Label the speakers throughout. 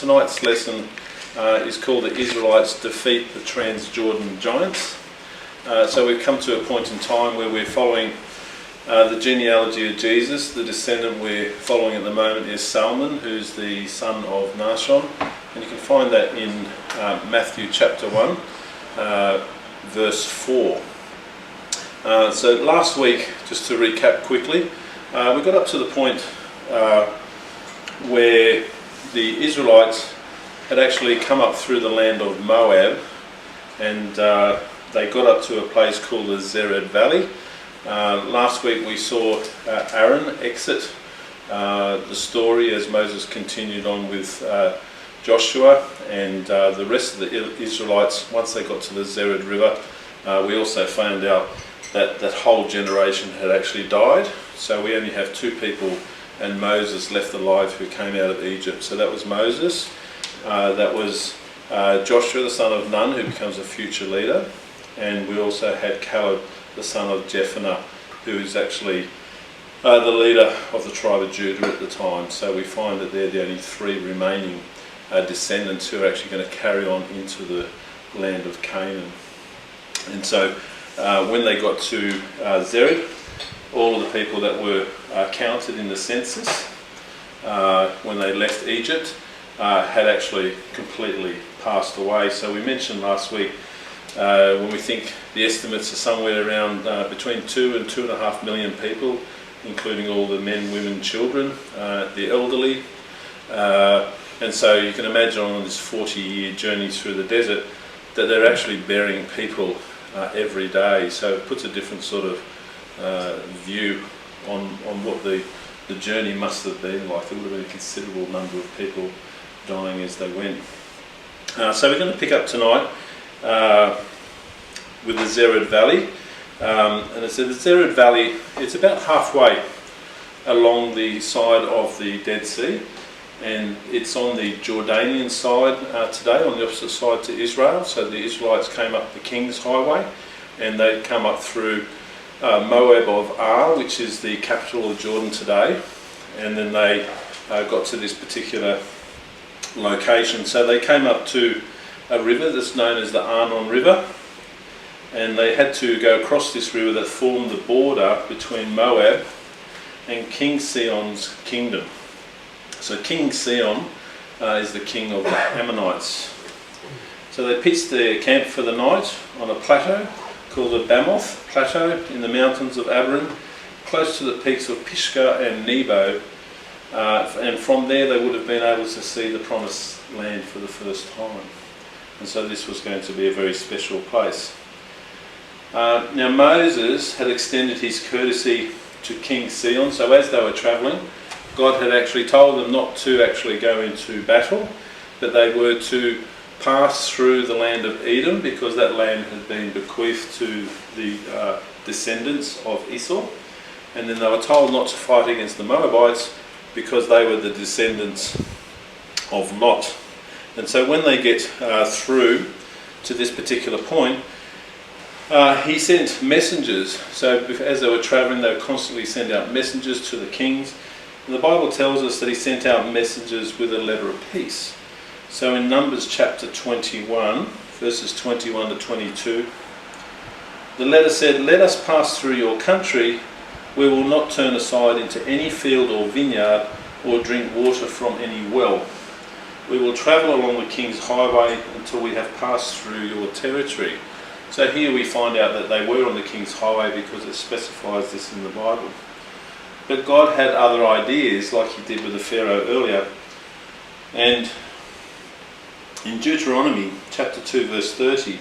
Speaker 1: Tonight's lesson is called The Israelites Defeat the Transjordan Giants. So we've come to a point in time where we're following the genealogy of Jesus. The descendant we're following at the moment is Salmon, who's the son of Nahshon. And you can find that in Matthew chapter 1, verse 4. So last week, just to recap quickly, we got up to the point where the Israelites had actually come up through the land of Moab, and they got up to a place called the Zered Valley. Last week we saw Aaron exit the story as Moses continued on with Joshua and the rest of the Israelites. Once they got to the Zered River, we also found out that that whole generation had actually died. So we only have two people and Moses left alive who came out of Egypt. So that was Moses, that was Joshua the son of Nun, who becomes a future leader, and we also had Caleb the son of Jephunneh, who is actually the leader of the tribe of Judah at the time. So we find that they're the only three remaining descendants who are actually going to carry on into the land of Canaan. And so when they got to Zered, all of the people that were counted in the census when they left Egypt had actually completely passed away. So we mentioned last week when we think the estimates are somewhere around between 2 and 2.5 million people, including all the men, women, children, the elderly. And so you can imagine on this 40-year journey through the desert that they're actually burying people every day. So it puts a different sort of view on what the journey must have been like. There would have been a considerable number of people dying as they went. So we're going to pick up tonight with the Zered Valley. And it's the Zered Valley, it's about halfway along the side of the Dead Sea, and it's on the Jordanian side today, on the opposite side to Israel. So the Israelites came up the King's Highway, and they'd come up through Moab of Ar, which is the capital of Jordan today, and then they got to this particular location. So they came up to a river that's known as the Arnon River, and they had to go across this river that formed the border between Moab and King Sihon's kingdom. So King Sihon is the king of the Ammonites. So they pitched their camp for the night on a plateau called the Bamoth Plateau in the mountains of Abarim, close to the peaks of Pisgah and Nebo, and from there they would have been able to see the promised land for the first time. And so this was going to be a very special place. Now Moses had extended his courtesy to King Sihon, so as they were travelling, God had actually told them not to actually go into battle, but they were to pass through the land of Edom, because that land had been bequeathed to the descendants of Esau. And then they were told not to fight against the Moabites because they were the descendants of Lot. And so when they get through to this particular point, he sent messengers. So as they were travelling, they would constantly send out messengers to the kings. And the Bible tells us that he sent out messengers with a letter of peace. So in Numbers chapter 21, verses 21 to 22, the letter said, "Let us pass through your country. We will not turn aside into any field or vineyard or drink water from any well. We will travel along the King's Highway until we have passed through your territory." So here we find out that they were on the King's Highway because it specifies this in the Bible. But God had other ideas, like he did with the Pharaoh earlier. And in Deuteronomy chapter 2 verse 30,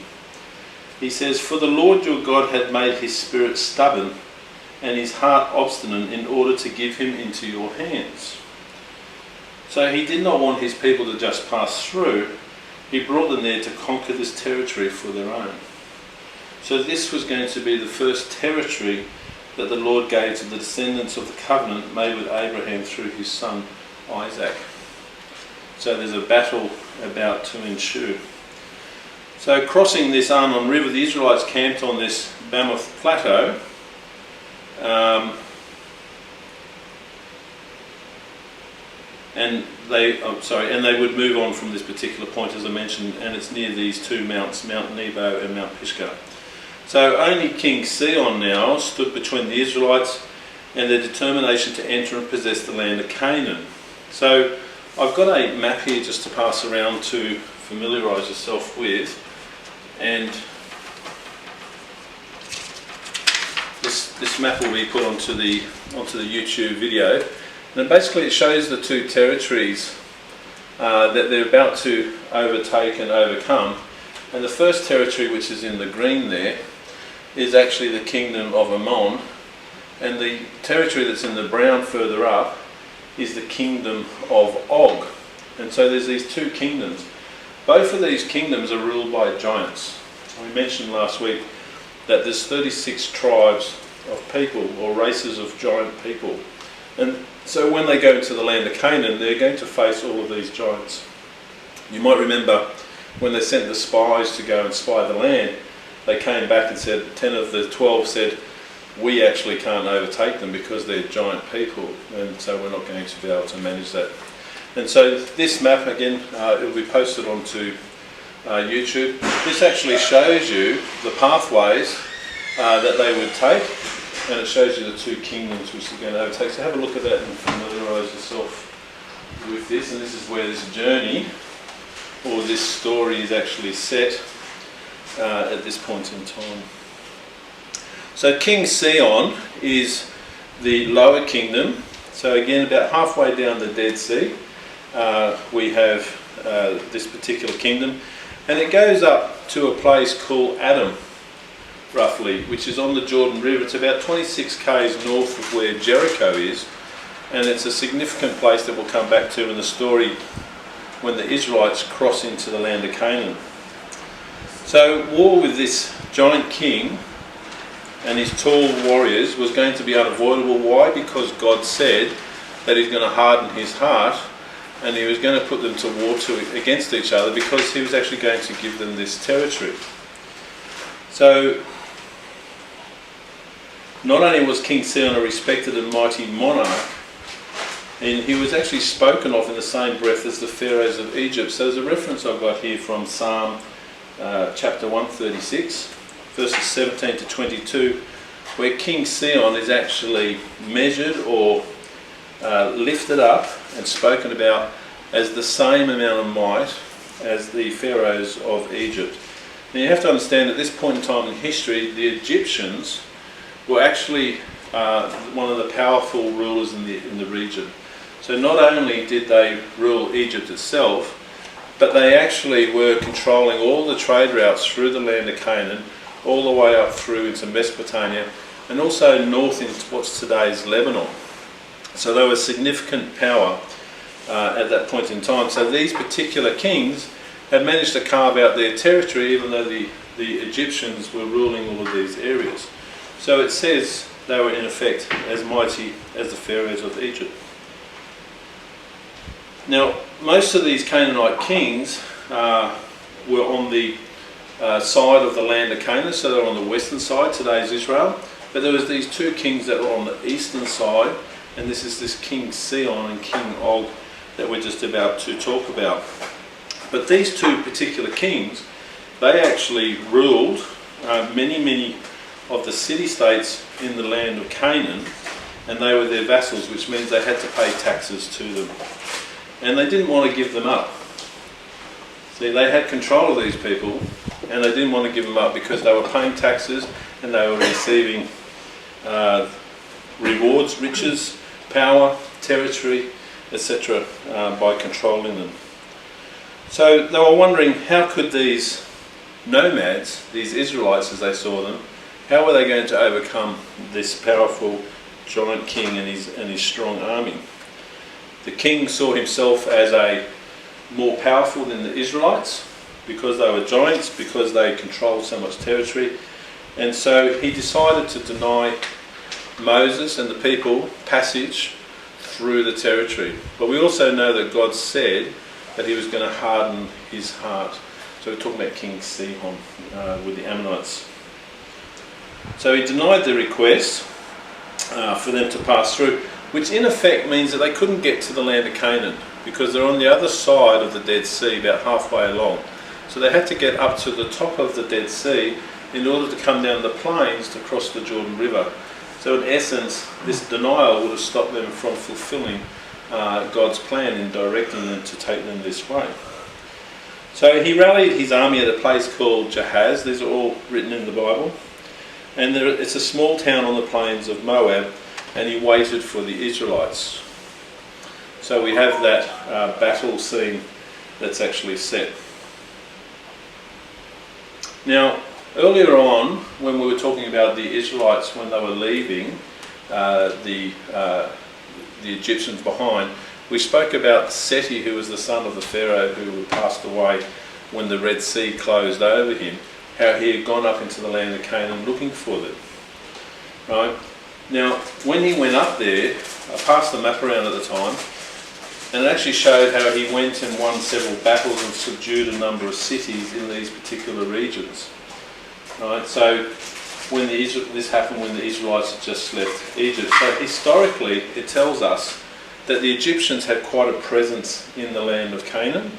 Speaker 1: he says, "For the Lord your God had made his spirit stubborn and his heart obstinate in order to give him into your hands." So he did not want his people to just pass through. He brought them there to conquer this territory for their own. So this was going to be the first territory that the Lord gave to the descendants of the covenant made with Abraham through his son Isaac. So there's a battle about to ensue. So crossing this Arnon River, the Israelites camped on this Bamoth Plateau. and they would move on from this particular point, as I mentioned, and it's near these two mounts, Mount Nebo and Mount Pisgah. So only King Sihon now stood between the Israelites and their determination to enter and possess the land of Canaan. So I've got a map here just to pass around to familiarise yourself with, and this map will be put onto the YouTube video, and basically it shows the two territories that they're about to overtake and overcome. And the first territory, which is in the green there, is actually the kingdom of Ammon, and the territory that's in the brown further up is the kingdom of Og. And so there's these two kingdoms. Both of these kingdoms are ruled by giants. We mentioned last week that there's 36 tribes of people, or races of giant people. And so when they go into the land of Canaan, they're going to face all of these giants. You might remember when they sent the spies to go and spy the land, they came back and said, 10 of the 12 said, we actually can't overtake them because they're giant people, and so we're not going to be able to manage that. And so this map, again, it will be posted onto YouTube. This actually shows you the pathways that they would take, and it shows you the two kingdoms which they're going to overtake. So have a look at that and familiarise yourself with this. And this is where this journey, or this story, is actually set at this point in time. So King Sihon is the lower kingdom. So again, about halfway down the Dead Sea, we have this particular kingdom, and it goes up to a place called Adam, roughly, which is on the Jordan River. It's about 26 k's north of where Jericho is, and it's a significant place that we'll come back to in the story when the Israelites cross into the land of Canaan. So war with this giant king and his tall warriors was going to be unavoidable. Why? Because God said that he's going to harden his heart, and he was going to put them to war against each other, because he was actually going to give them this territory. So not only was King Sihon a respected and mighty monarch, and he was actually spoken of in the same breath as the pharaohs of Egypt. So there's a reference I've got here from Psalm chapter 136, verses 17 to 22, where King Sihon is actually measured or lifted up and spoken about as the same amount of might as the pharaohs of Egypt. Now you have to understand, at this point in time in history, the Egyptians were actually one of the powerful rulers in the region. So not only did they rule Egypt itself, but they actually were controlling all the trade routes through the land of Canaan, all the way up through into Mesopotamia, and also north into what's today's Lebanon. So they were significant power at that point in time. So these particular kings had managed to carve out their territory, even though the Egyptians were ruling all of these areas. So it says they were in effect as mighty as the pharaohs of Egypt. Now, most of these Canaanite kings were on the side of the land of Canaan, so they were on the western side, today's Israel. But there was these two kings that were on the eastern side, and this is this King Sihon and King Og that we're just about to talk about. But these two particular kings, they actually ruled many of the city-states in the land of Canaan, and they were their vassals, which means they had to pay taxes to them. And they didn't want to give them up. See, they had control of these people, and they didn't want to give them up because they were paying taxes and they were receiving rewards, riches, power, territory, etc. By controlling them. So they were wondering, how could these nomads, these Israelites as they saw them, how were they going to overcome this powerful giant king and his strong army? The king saw himself as more powerful than the Israelites because they were giants, because they controlled so much territory. And so he decided to deny Moses and the people passage through the territory. But we also know that God said that he was going to harden his heart. So we're talking about King Sihon with the Ammonites. So he denied the request for them to pass through. which in effect means that they couldn't get to the land of Canaan because they're on the other side of the Dead Sea, about halfway along. So they had to get up to the top of the Dead Sea in order to come down the plains to cross the Jordan River. So in essence, this denial would have stopped them from fulfilling God's plan in directing them to take them this way. So he rallied his army at a place called Jahaz. These are all written in the Bible. And it's a small town on the plains of Moab, and he waited for the Israelites. So we have that battle scene that's actually set. Now, earlier on, when we were talking about the Israelites when they were leaving the Egyptians behind, we spoke about Seti, who was the son of the Pharaoh who passed away when the Red Sea closed over him, how he had gone up into the land of Canaan looking for them. Right? Now, when he went up there, I passed the map around at the time, and it actually showed how he went and won several battles and subdued a number of cities in these particular regions. Right? So when this happened when the Israelites had just left Egypt. So historically, it tells us that the Egyptians had quite a presence in the land of Canaan,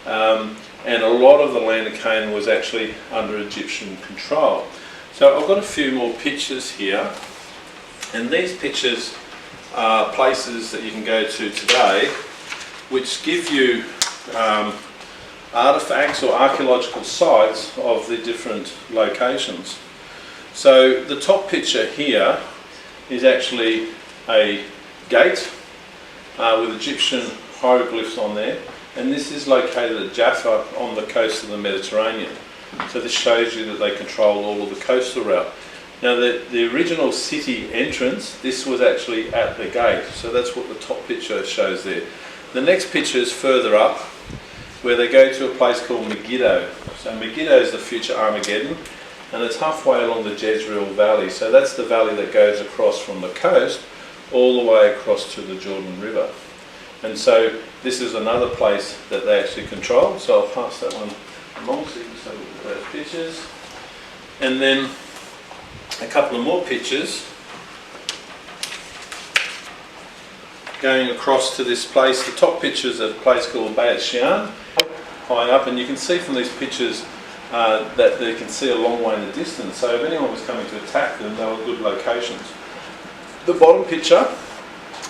Speaker 1: and a lot of the land of Canaan was actually under Egyptian control. So I've got a few more pictures here, and these pictures are places that you can go to today which give you artifacts or archaeological sites of the different locations. So the top picture here is actually a gate with Egyptian hieroglyphs on there, and this is located at Jaffa on the coast of the Mediterranean. So this shows you that they control all of the coastal route. Now the original city entrance, this was actually at the gate, so that's what the top picture shows there. The next picture is further up, where they go to a place called Megiddo. So Megiddo is the future Armageddon, and it's halfway along the Jezreel Valley. So that's the valley that goes across from the coast all the way across to the Jordan River. And so this is another place that they actually control. So I'll pass that one along so you can have a look at those pictures. And then a couple of more pictures going across to this place. The top picture is a place called Beit Shean, high up, and you can see from these pictures that they can see a long way in the distance. So if anyone was coming to attack them, they were good locations. The bottom picture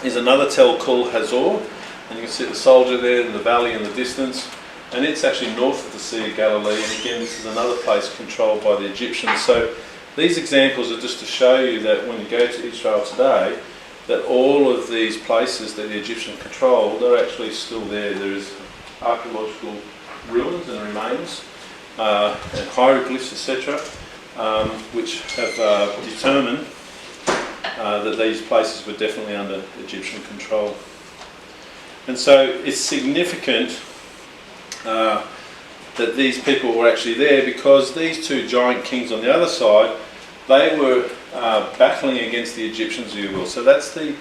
Speaker 1: is another Tel Kul Hazor, and you can see the soldier there in the valley in the distance, and it's actually north of the Sea of Galilee, and again this is another place controlled by the Egyptians. So these examples are just to show you that when you go to Israel today, that all of these places that the Egyptians controlled are actually still there. There is archaeological ruins and remains and hieroglyphs, etc., which have determined that these places were definitely under Egyptian control. And so it's significant that these people were actually there, because these two giant kings on the other side, they were battling against the Egyptians, if you will. So that's the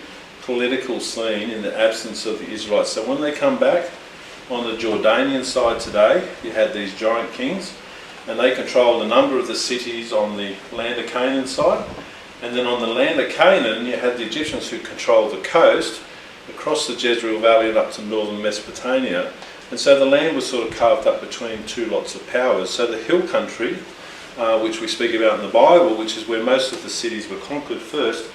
Speaker 1: political scene in the absence of the Israelites. So when they come back on the Jordanian side today, you had these giant kings, and they controlled a number of the cities on the land of Canaan side. And then on the land of Canaan, you had the Egyptians who controlled the coast across the Jezreel Valley and up to northern Mesopotamia. And so the land was sort of carved up between two lots of powers. So the hill country, which we speak about in the Bible, which is where most of the cities were conquered first,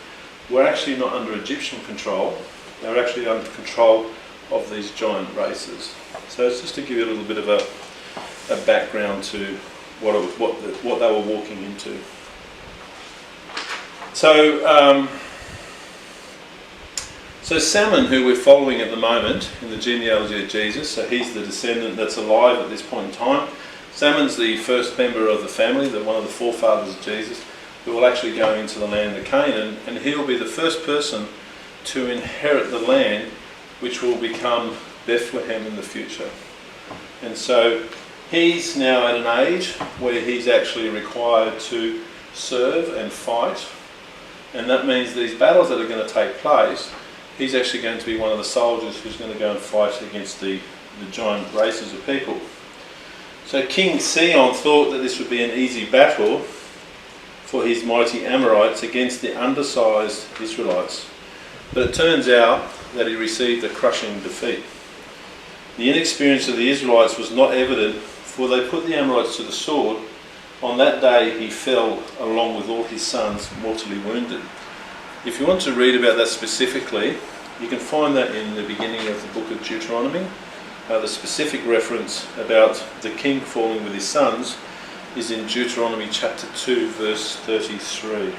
Speaker 1: were actually not under Egyptian control. They were actually under control of these giant races. So it's just to give you a little bit of a background to what they were walking into. So Salmon, who we're following at the moment in the genealogy of Jesus, so he's the descendant that's alive at this point in time. Salmon's the first member of the family, one of the forefathers of Jesus, who will actually go into the land of Canaan, and he'll be the first person to inherit the land which will become Bethlehem in the future. And so he's now at an age where he's actually required to serve and fight, and that means these battles that are going to take place, he's actually going to be one of the soldiers who's going to go and fight against the giant races of people. So King Sihon thought that this would be an easy battle for his mighty Amorites against the undersized Israelites. But it turns out that he received a crushing defeat. The inexperience of the Israelites was not evident, for they put the Amorites to the sword. On that day he fell along with all his sons, mortally wounded. If you want to read about that specifically, you can find that in the beginning of the book of Deuteronomy. The specific reference about the king falling with his sons is in Deuteronomy chapter 2 verse 33.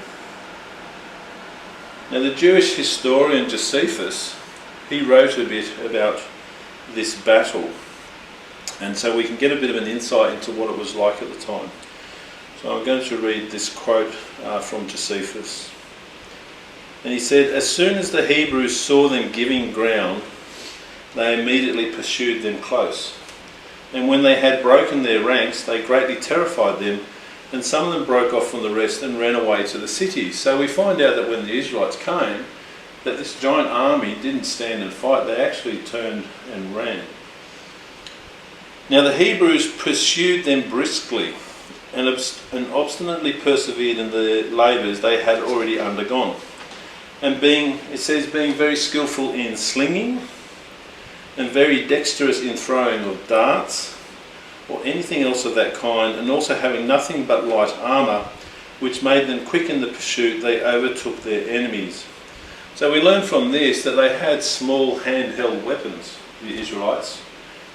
Speaker 1: Now the Jewish historian Josephus, he wrote a bit about this battle, and so we can get a bit of an insight into what it was like at the time. So I'm going to read this quote from Josephus. And he said, "As soon as the Hebrews saw them giving ground, they immediately pursued them close. And when they had broken their ranks, they greatly terrified them, and some of them broke off from the rest and ran away to the cities." So we find out that when the Israelites came, that this giant army didn't stand and fight, they actually turned and ran. Now the Hebrews pursued them briskly and obstinately persevered in the labours they had already undergone. And being very skillful in slinging, and very dexterous in throwing of darts, or anything else of that kind, and also having nothing but light armour, which made them quick in the pursuit, they overtook their enemies. So we learn from this that they had small handheld weapons, the Israelites.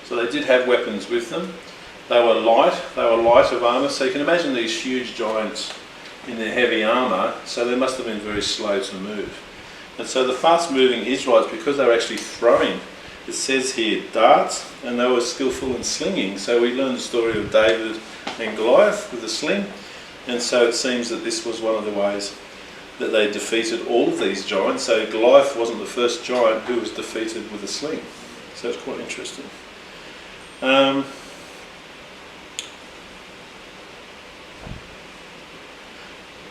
Speaker 1: So they did have weapons with them. They were light of armour, so you can imagine these huge giants in their heavy armour, so they must have been very slow to move. And so the fast moving Israelites, because they were actually throwing, it says here, darts, and they were skillful in slinging. So we learn the story of David and Goliath with a sling, and so it seems that this was one of the ways that they defeated all of these giants. So Goliath wasn't the first giant who was defeated with a sling. So it's quite interesting.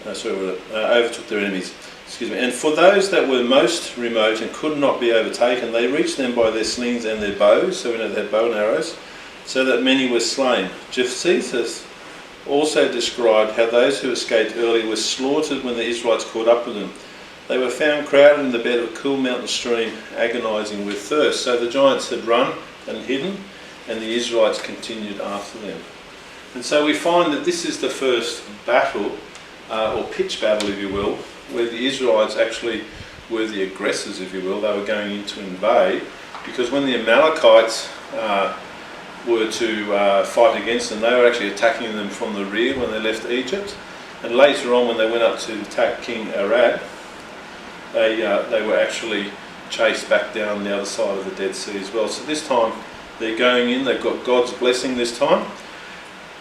Speaker 1: Overtook their enemies. Excuse me. And for those that were most remote and could not be overtaken, they reached them by their slings and their bows. So we know they had bow and arrows, so that many were slain. Josephus also described how those who escaped early were slaughtered when the Israelites caught up with them. They were found crowded in the bed of a cool mountain stream, agonising with thirst. So the giants had run and hidden, and the Israelites continued after them. And so we find that this is the first battle, or pitch battle if you will, where the Israelites actually were the aggressors, if you will. They were going in to invade, because when the Amalekites were to fight against them, they were actually attacking them from the rear when they left Egypt. And later on, when they went up to attack King Arad, they were actually chased back down the other side of the Dead Sea as well. So this time they're going in, they've got God's blessing this time,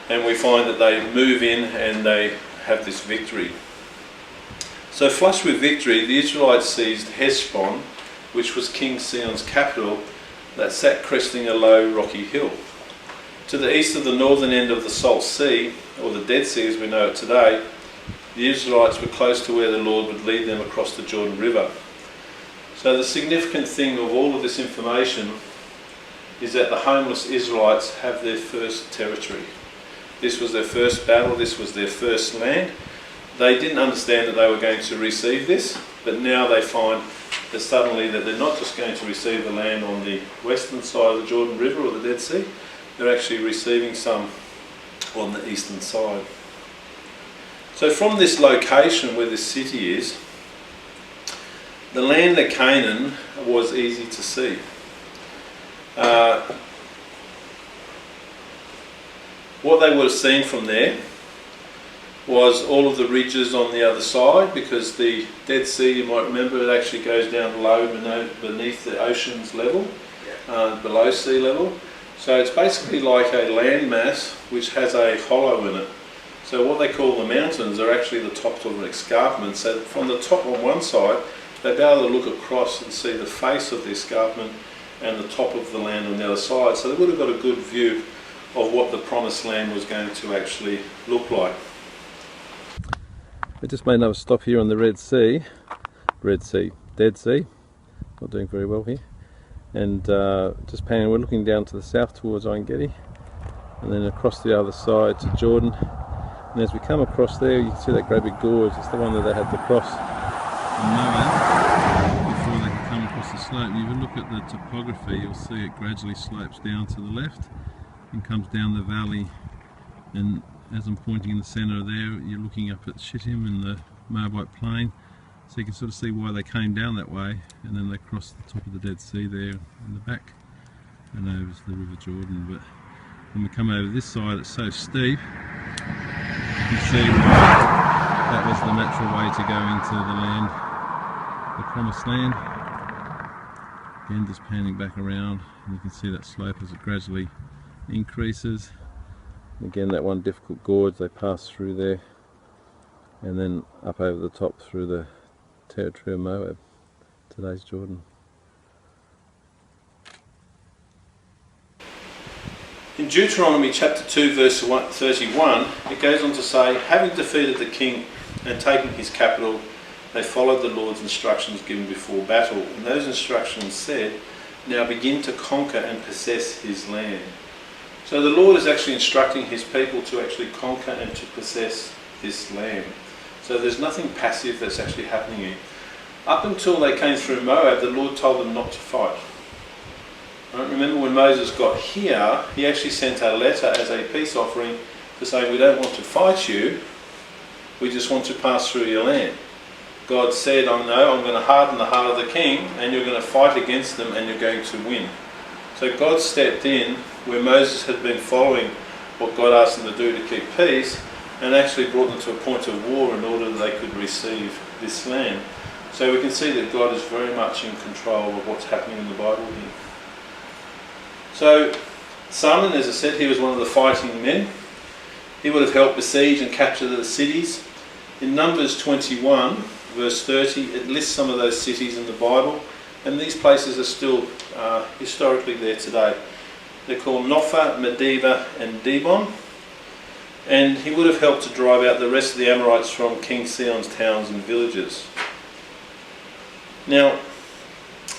Speaker 1: and we find that they move in and they have this victory. So flushed with victory, the Israelites seized Heshbon, which was King Sihon's capital, that sat cresting a low rocky hill. To the east of the northern end of the Salt Sea, or the Dead Sea as we know it today, the Israelites were close to where the Lord would lead them across the Jordan River. So the significant thing of all of this information is that the homeless Israelites have their first territory. This was their first battle, this was their first land. They didn't understand that they were going to receive this, but now they find that suddenly that they're not just going to receive the land on the western side of the Jordan River or the Dead Sea, they're actually receiving some on the eastern side. So from this location where this city is, the land of Canaan was easy to see. What they would have seen from there was all of the ridges on the other side, because the Dead Sea, you might remember, it actually goes down low beneath the ocean's level, below sea level. So it's basically like a landmass which has a hollow in it. So what they call the mountains are actually the top of an escarpment. So from the top on one side, they'd be able to look across and see the face of the escarpment and the top of the land on the other side. So they would have got a good view of what the promised land was going to actually look like. We just made another stop here on the Dead Sea, not doing very well here, and just panning, we're looking down to the south towards En Gedi, and then across the other side to Jordan, and as we come across there you can see that great big gorge. It's the one that they had to cross in Moab before slope. And if you look at the topography, you'll see it gradually slopes down to the left and comes down the valley. And as I'm pointing in the centre there, you're looking up at Shittim and the Moabite plain. So you can sort of see why they came down that way, and then they crossed the top of the Dead Sea there in the back and over to the River Jordan. But when we come over this side, it's so steep, you can see that was the natural way to go into the land, the promised land. Again, just panning back around, and you can see that slope as it gradually increases. Again, that one difficult gorge they pass through there, and then up over the top through the territory of Moab, today's Jordan. In Deuteronomy chapter 2 verse 31, it goes on to say, having defeated the king and taken his capital, they followed the Lord's instructions given before battle. And those instructions said, now begin to conquer and possess his land. So the Lord is actually instructing his people to actually conquer and to possess this land. So there's nothing passive that's actually happening here. Up until they came through Moab, the Lord told them not to fight. Right? Remember when Moses got here, he actually sent a letter as a peace offering to say, we don't want to fight you, we just want to pass through your land. God said, I'm going to harden the heart of the king, and you're going to fight against them and you're going to win. So God stepped in where Moses had been following what God asked them to do to keep peace, and actually brought them to a point of war in order that they could receive this land. So we can see that God is very much in control of what's happening in the Bible here. So Salmon, as I said, he was one of the fighting men. He would have helped besiege and capture the cities. In Numbers 21 verse 30, it lists some of those cities in the Bible, and these places are still historically there today. They're called Nophah, Medeba and Dibon. And he would have helped to drive out the rest of the Amorites from King Sihon's towns and villages. Now,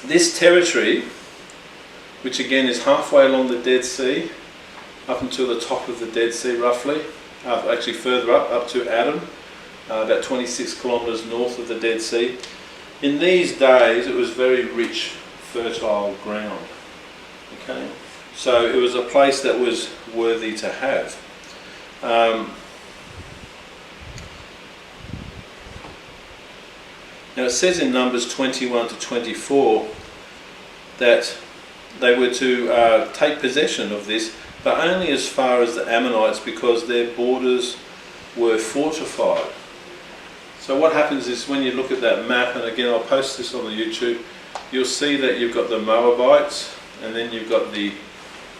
Speaker 1: this territory, which again is halfway along the Dead Sea, up until the top of the Dead Sea roughly, actually further up to Adam, about 26 kilometres north of the Dead Sea. In these days it was very rich, fertile ground. Okay, so it was a place that was worthy to have. Now it says in Numbers 21 to 24 that they were to take possession of this, but only as far as the Ammonites, because their borders were fortified. So what happens is, when you look at that map, and again I'll post this on the YouTube, you'll see that you've got the Moabites, and then you've got the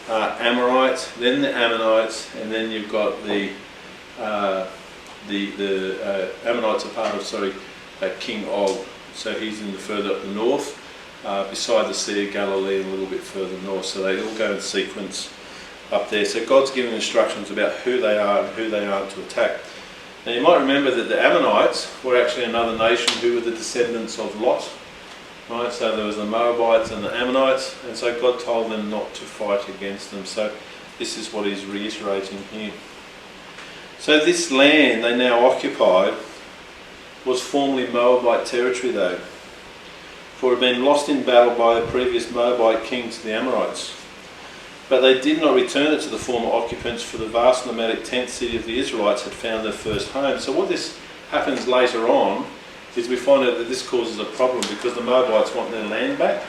Speaker 1: Amorites, then the Ammonites, and then you've got the Ammonites are part of, King Og. So he's in the further up the north, beside the Sea of Galilee and a little bit further north. So they all go in sequence up there. So God's giving instructions about who they are and who they are to attack. Now you might remember that the Ammonites were actually another nation who were the descendants of Lot. Right, so there was the Moabites and the Ammonites, and so God told them not to fight against them. So this is what he's reiterating here. So this land they now occupied was formerly Moabite territory though, for it had been lost in battle by the previous Moabite king to the Amorites. But they did not return it to the former occupants, for the vast nomadic tent city of the Israelites had found their first home. So what this happens later on is we find out that this causes a problem, because the Moabites want their land back,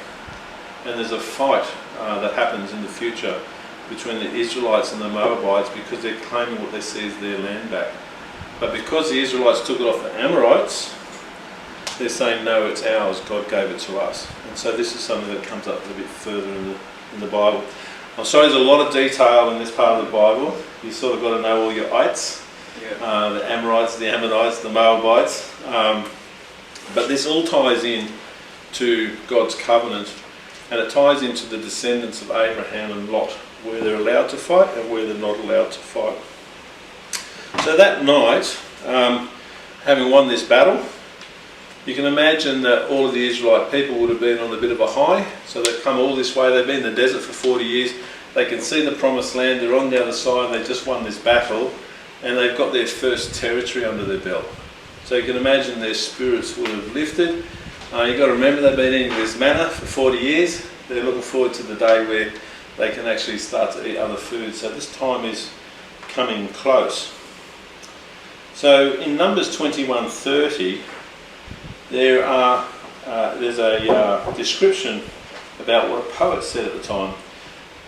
Speaker 1: and there's a fight that happens in the future between the Israelites and the Moabites, because they're claiming what they see as their land back. But because the Israelites took it off the Amorites, they're saying, no, it's ours, God gave it to us. And so this is something that comes up a little bit further in the Bible. I'm sorry, there's a lot of detail in this part of the Bible. You sort of got to know all your ites, the Amorites, the Ammonites, the Moabites. But this all ties in to God's covenant, and it ties into the descendants of Abraham and Lot, where they're allowed to fight and where they're not allowed to fight. So that night, having won this battle, you can imagine that all of the Israelite people would have been on a bit of a high. So they've come all this way, they've been in the desert for 40 years, they can see the promised land, they're on the other side, they just won this battle, and they've got their first territory under their belt. So you can imagine their spirits would have lifted, You've got to remember they've been eating this manna for 40 years. They're looking forward to the day where they can actually start to eat other food. So this time is coming close. So in Numbers 21:30, there's a description about what a poet said at the time.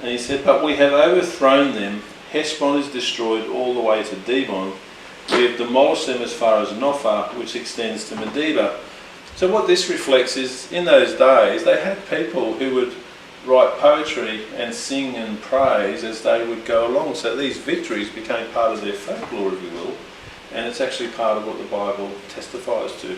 Speaker 1: And he said, "But we have overthrown them. Heshbon is destroyed all the way to Dibon. We have demolished them as far as Nophah, which extends to Medeba." So what this reflects is, in those days, they had people who would write poetry and sing and praise as they would go along. So these victories became part of their folklore, if you will, and it's actually part of what the Bible testifies to.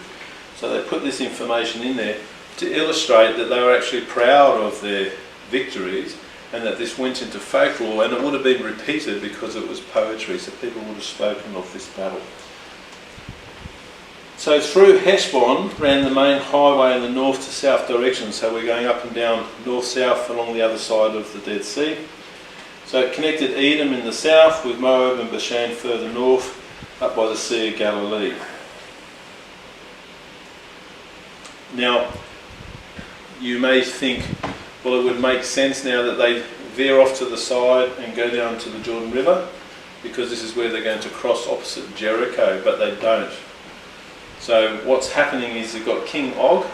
Speaker 1: So they put this information in there to illustrate that they were actually proud of their victories, and that this went into folklore, and it would have been repeated because it was poetry, so people would have spoken of this battle. So through Heshbon ran the main highway in the north to south direction, so we're going up and down north-south along the other side of the Dead Sea. So it connected Edom in the south with Moab and Bashan further north, up by the Sea of Galilee. Now, you may think, well, it would make sense now that they veer off to the side and go down to the Jordan River, because this is where they're going to cross opposite Jericho, but they don't. So what's happening is you've got King Og,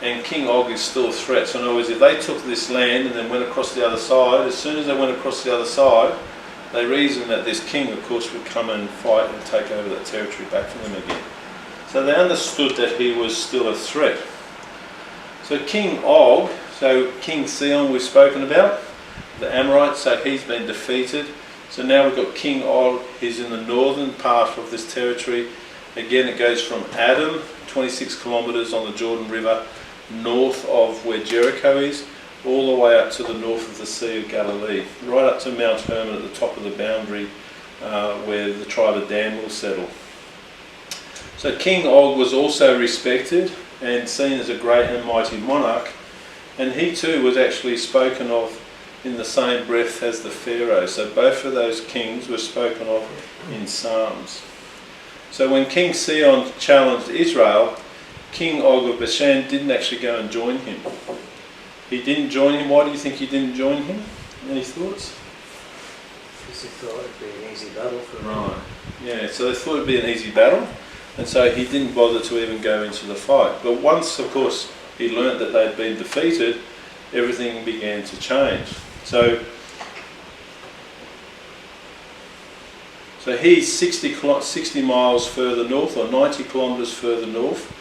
Speaker 1: and King Og is still a threat. So in other words, if they took this land and then went across the other side, as soon as they went across the other side, they reasoned that this king, of course, would come and fight and take over that territory back from them again. So they understood that he was still a threat. So King Og, so King Sihon we've spoken about, the Amorites, so he's been defeated. So now we've got King Og, he's in the northern part of this territory. Again, it goes from Adam, 26 kilometres on the Jordan River, north of where Jericho is, all the way up to the north of the Sea of Galilee, right up to Mount Hermon at the top of the boundary where the tribe of Dan will settle. So King Og was also respected and seen as a great and mighty monarch, and he too was actually spoken of in the same breath as the Pharaoh. So both of those kings were spoken of in Psalms. So when King Sihon challenged Israel, King Og of Bashan didn't actually go and join him. He didn't join him. Why do you think he didn't join him? Any thoughts?
Speaker 2: Because he thought it would be an easy battle for him.
Speaker 1: Right. Yeah, so they thought it would be an easy battle, and so he didn't bother to even go into the fight. But once, of course, he learnt that they'd been defeated, everything began to change. So he's 60 miles further north, or 90 kilometres further north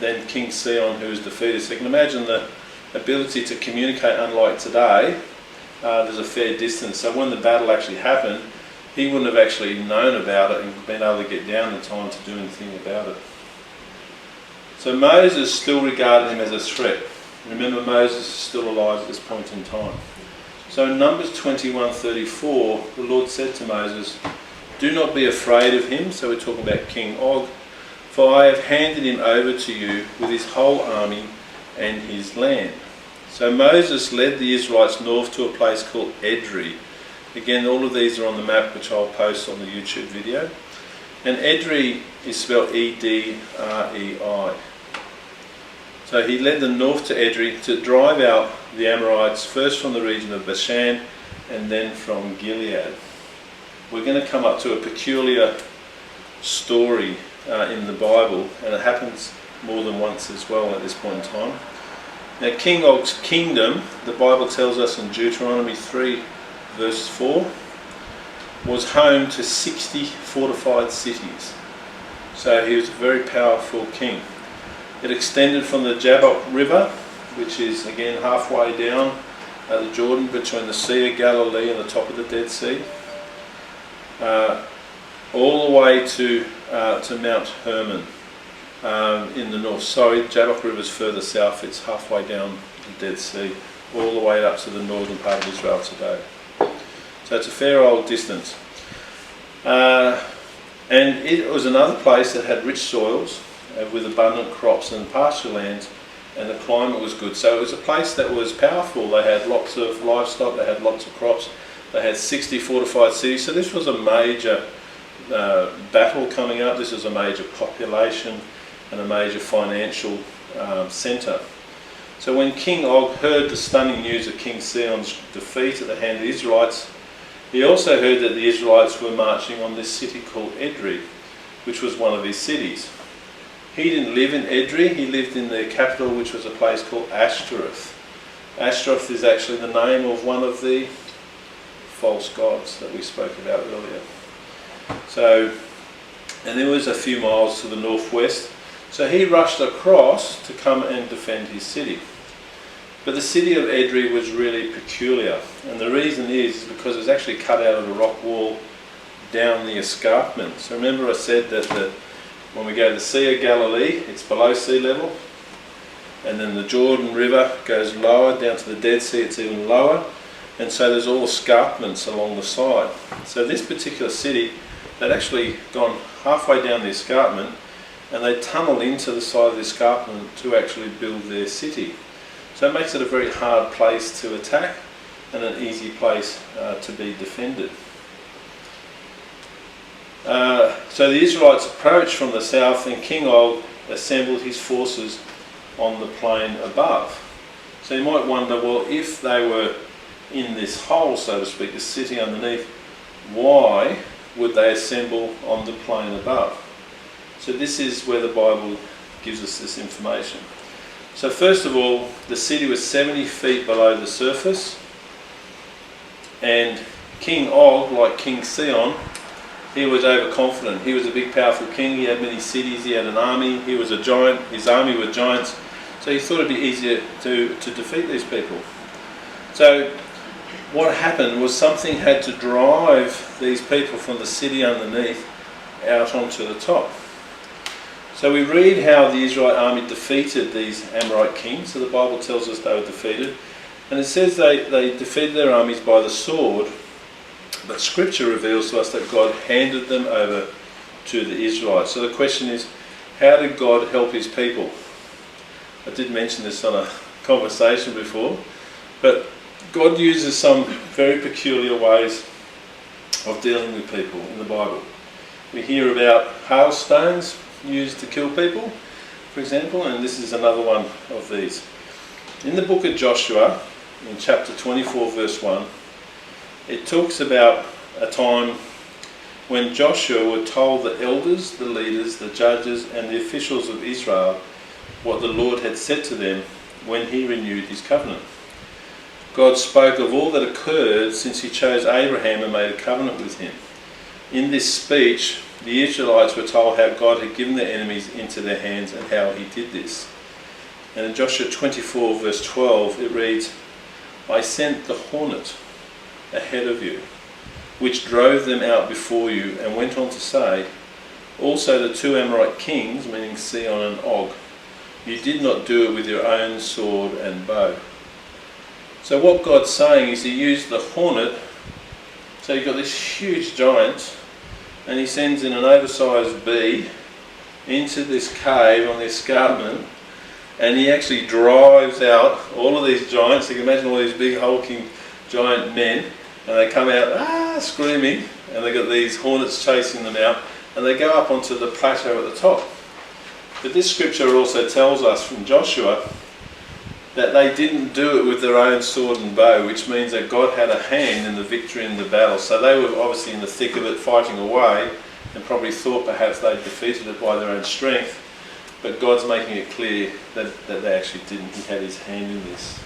Speaker 1: than King Sihon, who was defeated. So you can imagine the ability to communicate, unlike today. There's a fair distance. So when the battle actually happened, he wouldn't have actually known about it and been able to get down in time to do anything about it. So Moses still regarded him as a threat. Remember, Moses is still alive at this point in time. So in Numbers 21:34, the Lord said to Moses, "Do not be afraid of him," so we're talking about King Og, "for I have handed him over to you with his whole army and his land." So Moses led the Israelites north to a place called Edrei. Again, all of these are on the map, which I'll post on the YouTube video. And Edrei is spelled E-D-R-E-I. So he led them north to Edrei to drive out the Amorites, first from the region of Bashan and then from Gilead. We're going to come up to a peculiar story in the Bible, and it happens more than once as well at this point in time. Now, King Og's kingdom, the Bible tells us in Deuteronomy 3 verse 4, was home to 60 fortified cities. So he was a very powerful king. It extended from the Jabbok River, which is again halfway down the Jordan between the Sea of Galilee and the top of the Dead Sea, all the way to Mount Hermon in the north. Sorry, Jabbok River is further south. It's halfway down the Dead Sea, all the way up to the northern part of Israel today. So it's a fair old distance. And it was another place that had rich soils with abundant crops and pasture lands, and the climate was good. So it was a place that was powerful. They had lots of livestock, they had lots of crops, they had 60 fortified cities. So this was a major battle coming up. This was a major population and a major financial centre. So when King Og heard the stunning news of King Sihon's defeat at the hand of the Israelites, he also heard that the Israelites were marching on this city called Edrei, which was one of his cities. He didn't live in Edrei, he lived in their capital, which was a place called Ashtaroth. Ashtaroth is actually the name of one of the false gods that we spoke about earlier. So, and there was a few miles to the northwest. So he rushed across to come and defend his city. But the city of Edrei was really peculiar, and the reason is because it was actually cut out of the rock wall down the escarpment. So remember I said that when we go to the Sea of Galilee, it's below sea level, and then the Jordan River goes lower down to the Dead Sea, it's even lower, and so there's all escarpments along the side. So this particular city, they'd actually gone halfway down the escarpment, and they tunneled into the side of the escarpment to actually build their city. So it makes it a very hard place to attack and an easy place to be defended. So the Israelites approached from the south, and King Og assembled his forces on the plain above. So you might wonder, well, if they were in this hole, so to speak, the city underneath, why would they assemble on the plain above? So this is where the Bible gives us this information. So first of all, the city was 70 feet below the surface, and King Og, like King Sihon, he was overconfident. He was a big powerful king, he had many cities, he had an army, he was a giant, his army were giants, so he thought it'd be easier to defeat these people. So what happened was something had to drive these people from the city underneath out onto the top. So we read how the Israelite army defeated these Amorite kings. So the Bible tells us they were defeated. And it says they defeated their armies by the sword. But Scripture reveals to us that God handed them over to the Israelites. So the question is, how did God help his people? I did mention this on a conversation before. But God uses some very peculiar ways of dealing with people in the Bible. We hear about hailstones used to kill people, for example, and this is another one of these. In the book of Joshua, in chapter 24 verse 1, it talks about a time when Joshua were told the elders, the leaders, the judges and the officials of Israel what the Lord had said to them when he renewed his covenant. God spoke of all that occurred since he chose Abraham and made a covenant with him. In this speech, the Israelites were told how God had given their enemies into their hands and how he did this. And in Joshua 24 verse 12 it reads, I sent the hornet ahead of you, which drove them out before you, and went on to say, also the two Amorite kings, meaning Sihon and Og, you did not do it with your own sword and bow. So what God's saying is he used the hornet. So you've got this huge giant, and he sends in an oversized bee into this cave on the escarpment, and he actually drives out all of these giants. You can imagine all these big hulking giant men, and they come out screaming, and they've got these hornets chasing them out, and they go up onto the plateau at the top. But this scripture also tells us from Joshua that they didn't do it with their own sword and bow, which means that God had a hand in the victory in the battle. So they were obviously in the thick of it fighting away, and probably thought perhaps they'd defeated it by their own strength. But God's making it clear that they actually didn't. He had his hand in this.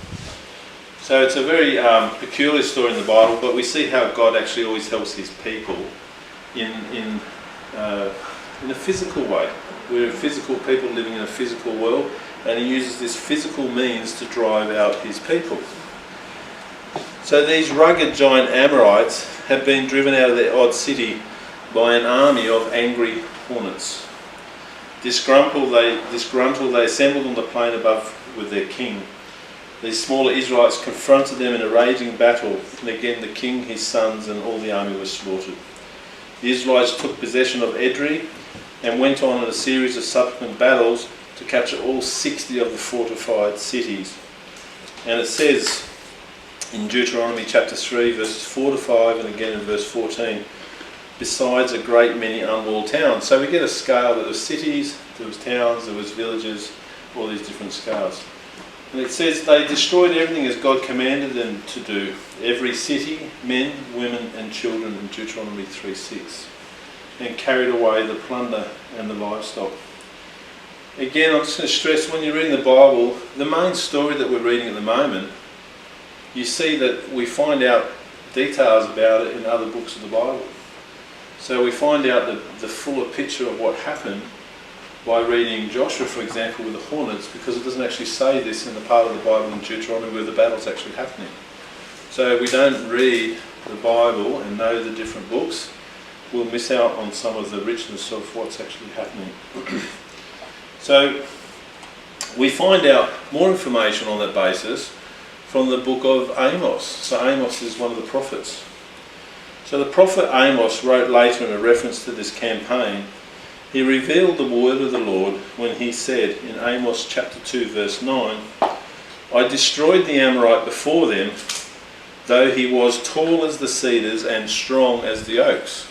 Speaker 1: So it's a very peculiar story in the Bible, but we see how God actually always helps his people in a physical way. We're physical people living in a physical world, and he uses this physical means to drive out his people. So these rugged giant Amorites have been driven out of their odd city by an army of angry hornets. Disgruntled, they assembled on the plain above with their king. These smaller Israelites confronted them in a raging battle, and again the king, his sons, and all the army were slaughtered. The Israelites took possession of Edrei and went on in a series of subsequent battles to capture all 60 of the fortified cities. And it says in Deuteronomy chapter 3 verses 4 to 5 and again in verse 14, besides a great many unwalled towns. So we get a scale that there was cities, there was towns, there was villages, all these different scars. And it says they destroyed everything as God commanded them to do. Every city, men, women and children in Deuteronomy 3:6. And carried away the plunder and the livestock. Again, I'm just going to stress, when you're reading the Bible, the main story that we're reading at the moment, you see that we find out details about it in other books of the Bible. So we find out the fuller picture of what happened by reading Joshua, for example, with the hornets, because it doesn't actually say this in the part of the Bible in Deuteronomy where the battle's actually happening. So if we don't read the Bible and know the different books, we'll miss out on some of the richness of what's actually happening. So we find out more information on that basis from the book of Amos. So Amos is one of the prophets. So the prophet Amos wrote later in a reference to this campaign, he revealed the word of the Lord when he said in Amos chapter 2 verse 9, I destroyed the Amorite before them, though he was tall as the cedars and strong as the oaks.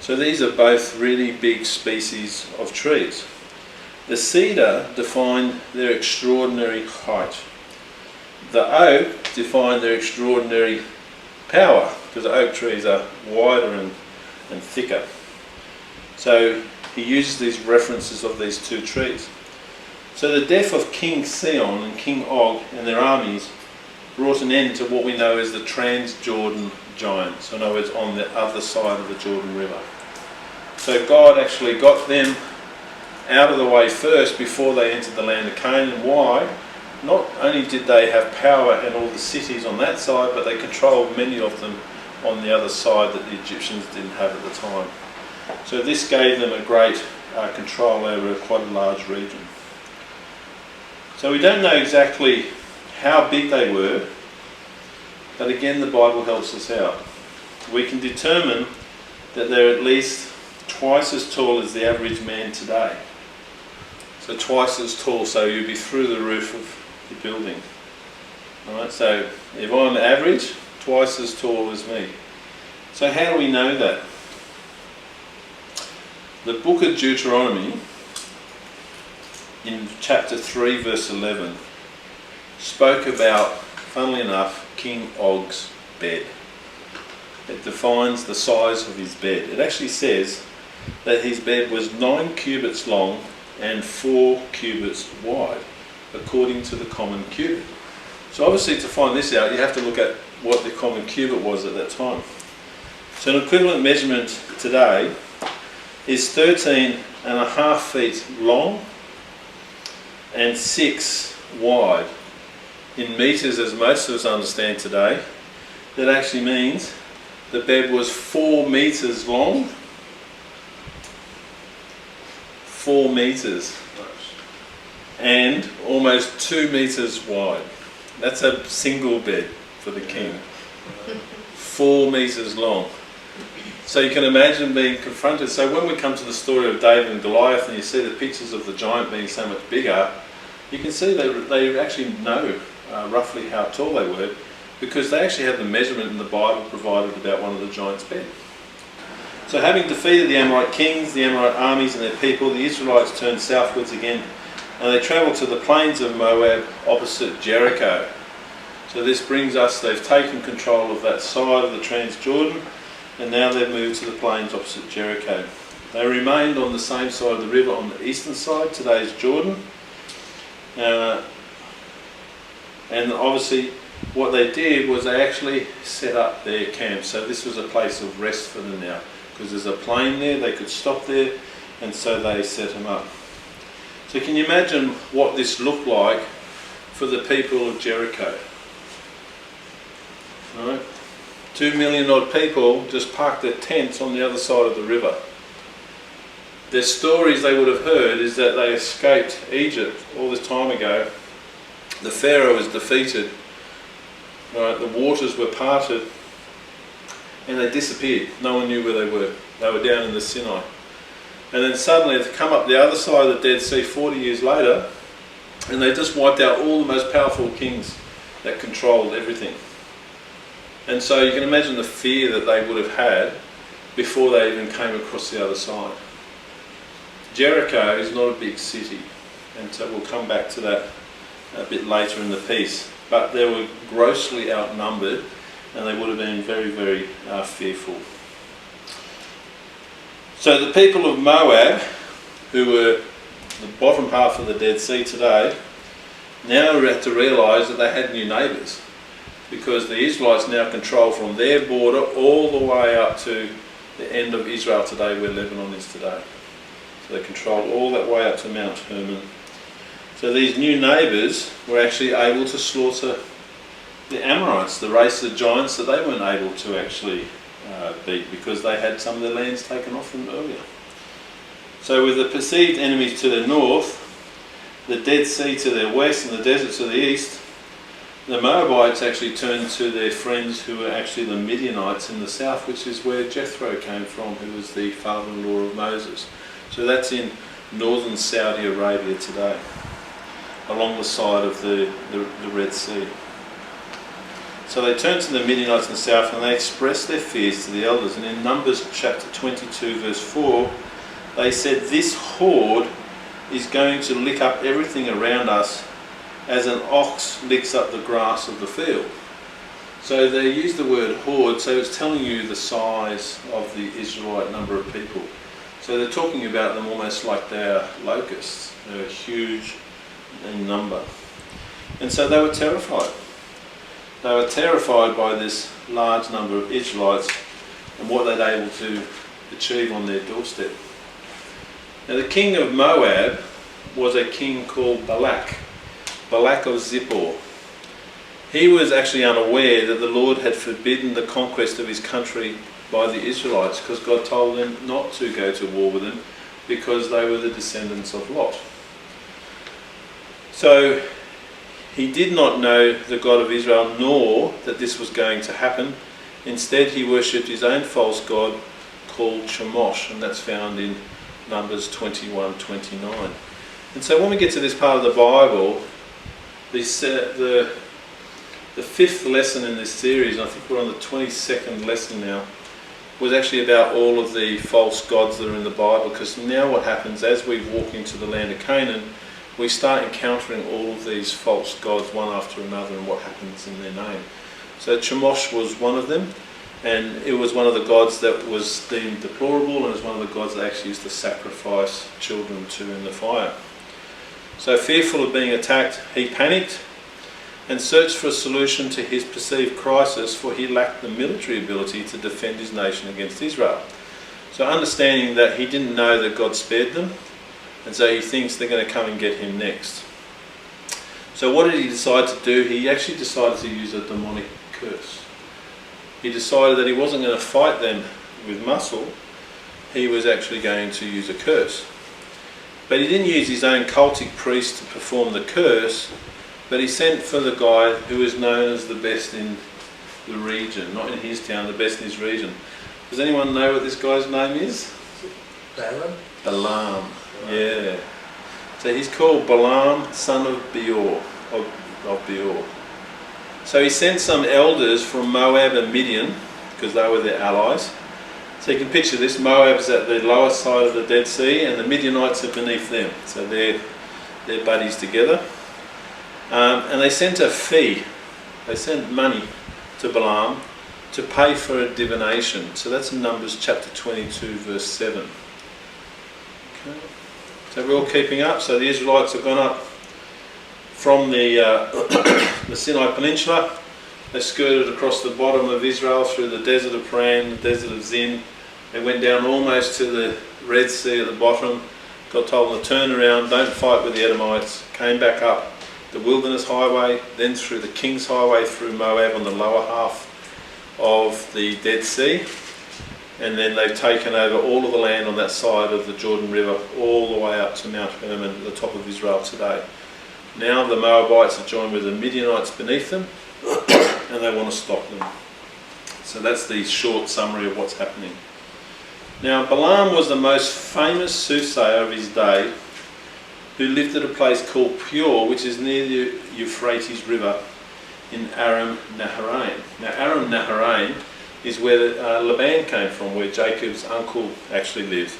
Speaker 1: So these are both really big species of trees. The cedar defined their extraordinary height. The oak defined their extraordinary power, because the oak trees are wider and thicker. So he uses these references of these two trees. So the death of King Sihon and King Og and their armies brought an end to what we know as the Transjordan Giants. In other words, on the other side of the Jordan River. So God actually got them out of the way first before they entered the land of Canaan. Why? Not only did they have power and all the cities on that side, but they controlled many of them on the other side that the Egyptians didn't have at the time. So this gave them a great control over quite a large region. So we don't know exactly how big they were, but again the Bible helps us out. We can determine that they're at least twice as tall as the average man today. So twice as tall, so you'd be through the roof of the building. Alright, so if I'm average, twice as tall as me. So how do we know that? The book of Deuteronomy, in chapter 3 verse 11, spoke about, funnily enough, King Og's bed. It defines the size of his bed. It actually says that his bed was 9 cubits long and 4 cubits wide, according to the common cubit. So obviously to find this out, you have to look at what the common cubit was at that time. So an equivalent measurement today is 13.5 feet long and 6 wide. In metres, as most of us understand today, that actually means the bed was 4 metres long, 4 metres, and almost 2 metres wide. That's a single bed for the king. 4 metres long. So you can imagine being confronted. So when we come to the story of David and Goliath and you see the pictures of the giant being so much bigger, you can see they actually know roughly how tall they were, because they actually have the measurement in the Bible provided about one of the giants' bed. So having defeated the Amorite kings, the Amorite armies and their people, the Israelites turned southwards again and they travelled to the plains of Moab opposite Jericho. So this brings us, they've taken control of that side of the Transjordan, and now they've moved to the plains opposite Jericho. They remained on the same side of the river on the eastern side, today's Jordan. And obviously what they did was they actually set up their camp. So this was a place of rest for them now, because there's a plain there, they could stop there, and so they set them up. So can you imagine what this looked like for the people of Jericho? Right? 2 million odd people just parked their tents on the other side of the river. Their stories they would have heard is that they escaped Egypt all this time ago. The Pharaoh was defeated, right? The waters were parted, and they disappeared. No one knew where they were. They were down in the Sinai. And then suddenly they come up the other side of the Dead Sea 40 years later, and they just wiped out all the most powerful kings that controlled everything. And so you can imagine the fear that they would have had before they even came across the other side. Jericho is not a big city. And so we'll come back to that a bit later in the piece. But they were grossly outnumbered, and they would have been very, very fearful. So the people of Moab, who were the bottom half of the Dead Sea today, now had to realise that they had new neighbours, because the Israelites now control from their border all the way up to the end of Israel today, where Lebanon is today. So they control all that way up to Mount Hermon. So these new neighbours were actually able to slaughter the Amorites, the race of giants that they weren't able to actually beat, because they had some of their lands taken off them earlier. So with the perceived enemies to the north, the Dead Sea to their west and the desert to the east, the Moabites actually turned to their friends who were actually the Midianites in the south, which is where Jethro came from, who was the father-in-law of Moses. So that's in northern Saudi Arabia today, along the side of the Red Sea. So they turned to the Midianites in the south, and they expressed their fears to the elders. And in Numbers chapter 22 verse 4, they said, "This horde is going to lick up everything around us as an ox licks up the grass of the field." So they used the word horde, so it's telling you the size of the Israelite number of people. So they're talking about them almost like they're locusts. They're huge in number. And so they were terrified. They were terrified by this large number of Israelites and what they'd able to achieve on their doorstep. Now the king of Moab was a king called Balak of Zippor. He was actually unaware that the Lord had forbidden the conquest of his country by the Israelites, because God told them not to go to war with them, because they were the descendants of Lot. So he did not know the God of Israel, nor that this was going to happen. Instead, he worshipped his own false god called Chemosh, and that's found in Numbers 21:29. And so when we get to this part of the Bible, the fifth lesson in this series, and I think we're on the 22nd lesson now, was actually about all of the false gods that are in the Bible, because now what happens as we walk into the land of Canaan, we start encountering all of these false gods one after another and what happens in their name. So Chemosh was one of them, and it was one of the gods that was deemed deplorable, and it was one of the gods that actually used to sacrifice children to in the fire. So fearful of being attacked, he panicked and searched for a solution to his perceived crisis, for he lacked the military ability to defend his nation against Israel. So understanding that he didn't know that God spared them, and so he thinks they're going to come and get him next. So what did he decide to do? He actually decided to use a demonic curse. He decided that he wasn't going to fight them with muscle, he was actually going to use a curse. But he didn't use his own cultic priest to perform the curse, but he sent for the guy who is known as the best in the region, not in his town, the best in his region. Does anyone know what this guy's name is?
Speaker 2: Balaam?
Speaker 1: Balaam, yeah. So he's called Balaam, son of Beor, of Beor. So he sent some elders from Moab and Midian, because they were their allies. So you can picture this, Moab's at the lower side of the Dead Sea, and the Midianites are beneath them. So they're buddies together. And they sent a fee, they sent money to Balaam to pay for a divination. So that's in Numbers chapter 22 verse 7. Okay. So we're all keeping up. So the Israelites have gone up from the Sinai Peninsula. They skirted across the bottom of Israel through the desert of Paran, the desert of Zin. They went down almost to the Red Sea at the bottom. God told them to turn around, don't fight with the Edomites. Came back up the wilderness highway, then through the King's Highway through Moab on the lower half of the Dead Sea. And then they've taken over all of the land on that side of the Jordan River, all the way up to Mount Hermon at the top of Israel today. Now the Moabites are joined with the Midianites beneath them, and they want to stop them. So that's the short summary of what's happening. Now Balaam was the most famous soothsayer of his day, who lived at a place called Peor, which is near the Euphrates River in Aram Naharaim. Now Aram Naharaim is where Laban came from, where Jacob's uncle actually lived.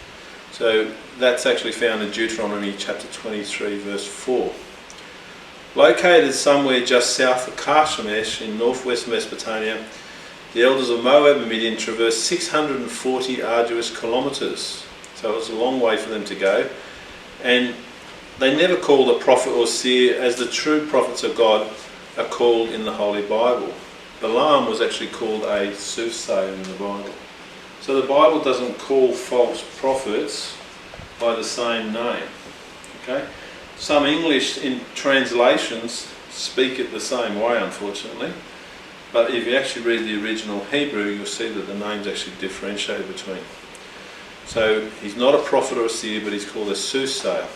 Speaker 1: So that's actually found in Deuteronomy chapter 23 verse 4. Located somewhere just south of Carchemish in northwest Mesopotamia, the elders of Moab and Midian traversed 640 arduous kilometres. So it was a long way for them to go. And they never called a prophet or seer as the true prophets of God are called in the Holy Bible. Balaam was actually called a soothsayer in the Bible. So the Bible doesn't call false prophets by the same name. Okay? Some English in translations speak it the same way, unfortunately. But if you actually read the original Hebrew, you'll see that the names actually differentiate between. So he's not a prophet or a seer, but he's called a soothsayer.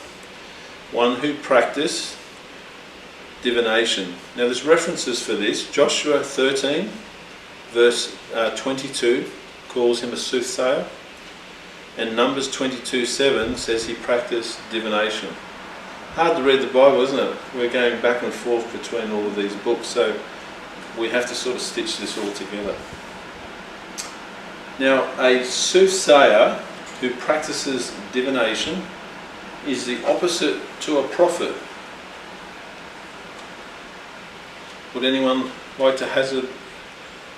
Speaker 1: One who practiced divination. Now there's references for this. Joshua 13 verse 22 calls him a soothsayer, and Numbers 22:7 says he practiced divination. Hard to read the Bible, isn't it? We're going back and forth between all of these books, so we have to sort of stitch this all together. Now a soothsayer who practices divination is the opposite to a prophet. Would anyone like to hazard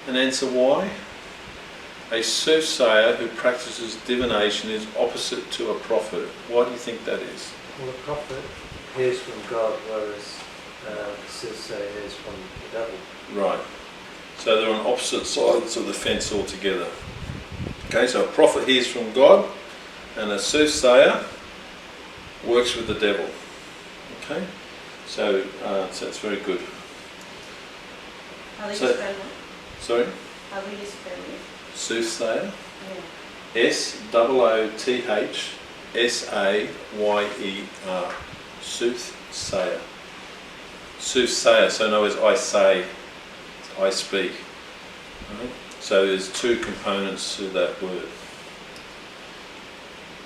Speaker 1: an answer why? A soothsayer who practices divination is opposite to a prophet. Why do you think that is?
Speaker 2: Well, the prophet hears from God, whereas the soothsayer hears from the devil.
Speaker 1: Right. So they're on opposite sides of the fence altogether. Okay, so a prophet hears from God, and a soothsayer works with the devil. Okay, so that's very good.
Speaker 3: How do you
Speaker 1: So-
Speaker 3: spell it?
Speaker 1: Sorry,
Speaker 3: How do you spell it?
Speaker 1: soothsayer.
Speaker 3: Yeah.
Speaker 1: SOOTHSAYER. Soothsayer. Soothsayer. So in other words, I say, I speak. Right? So there's two components to that word.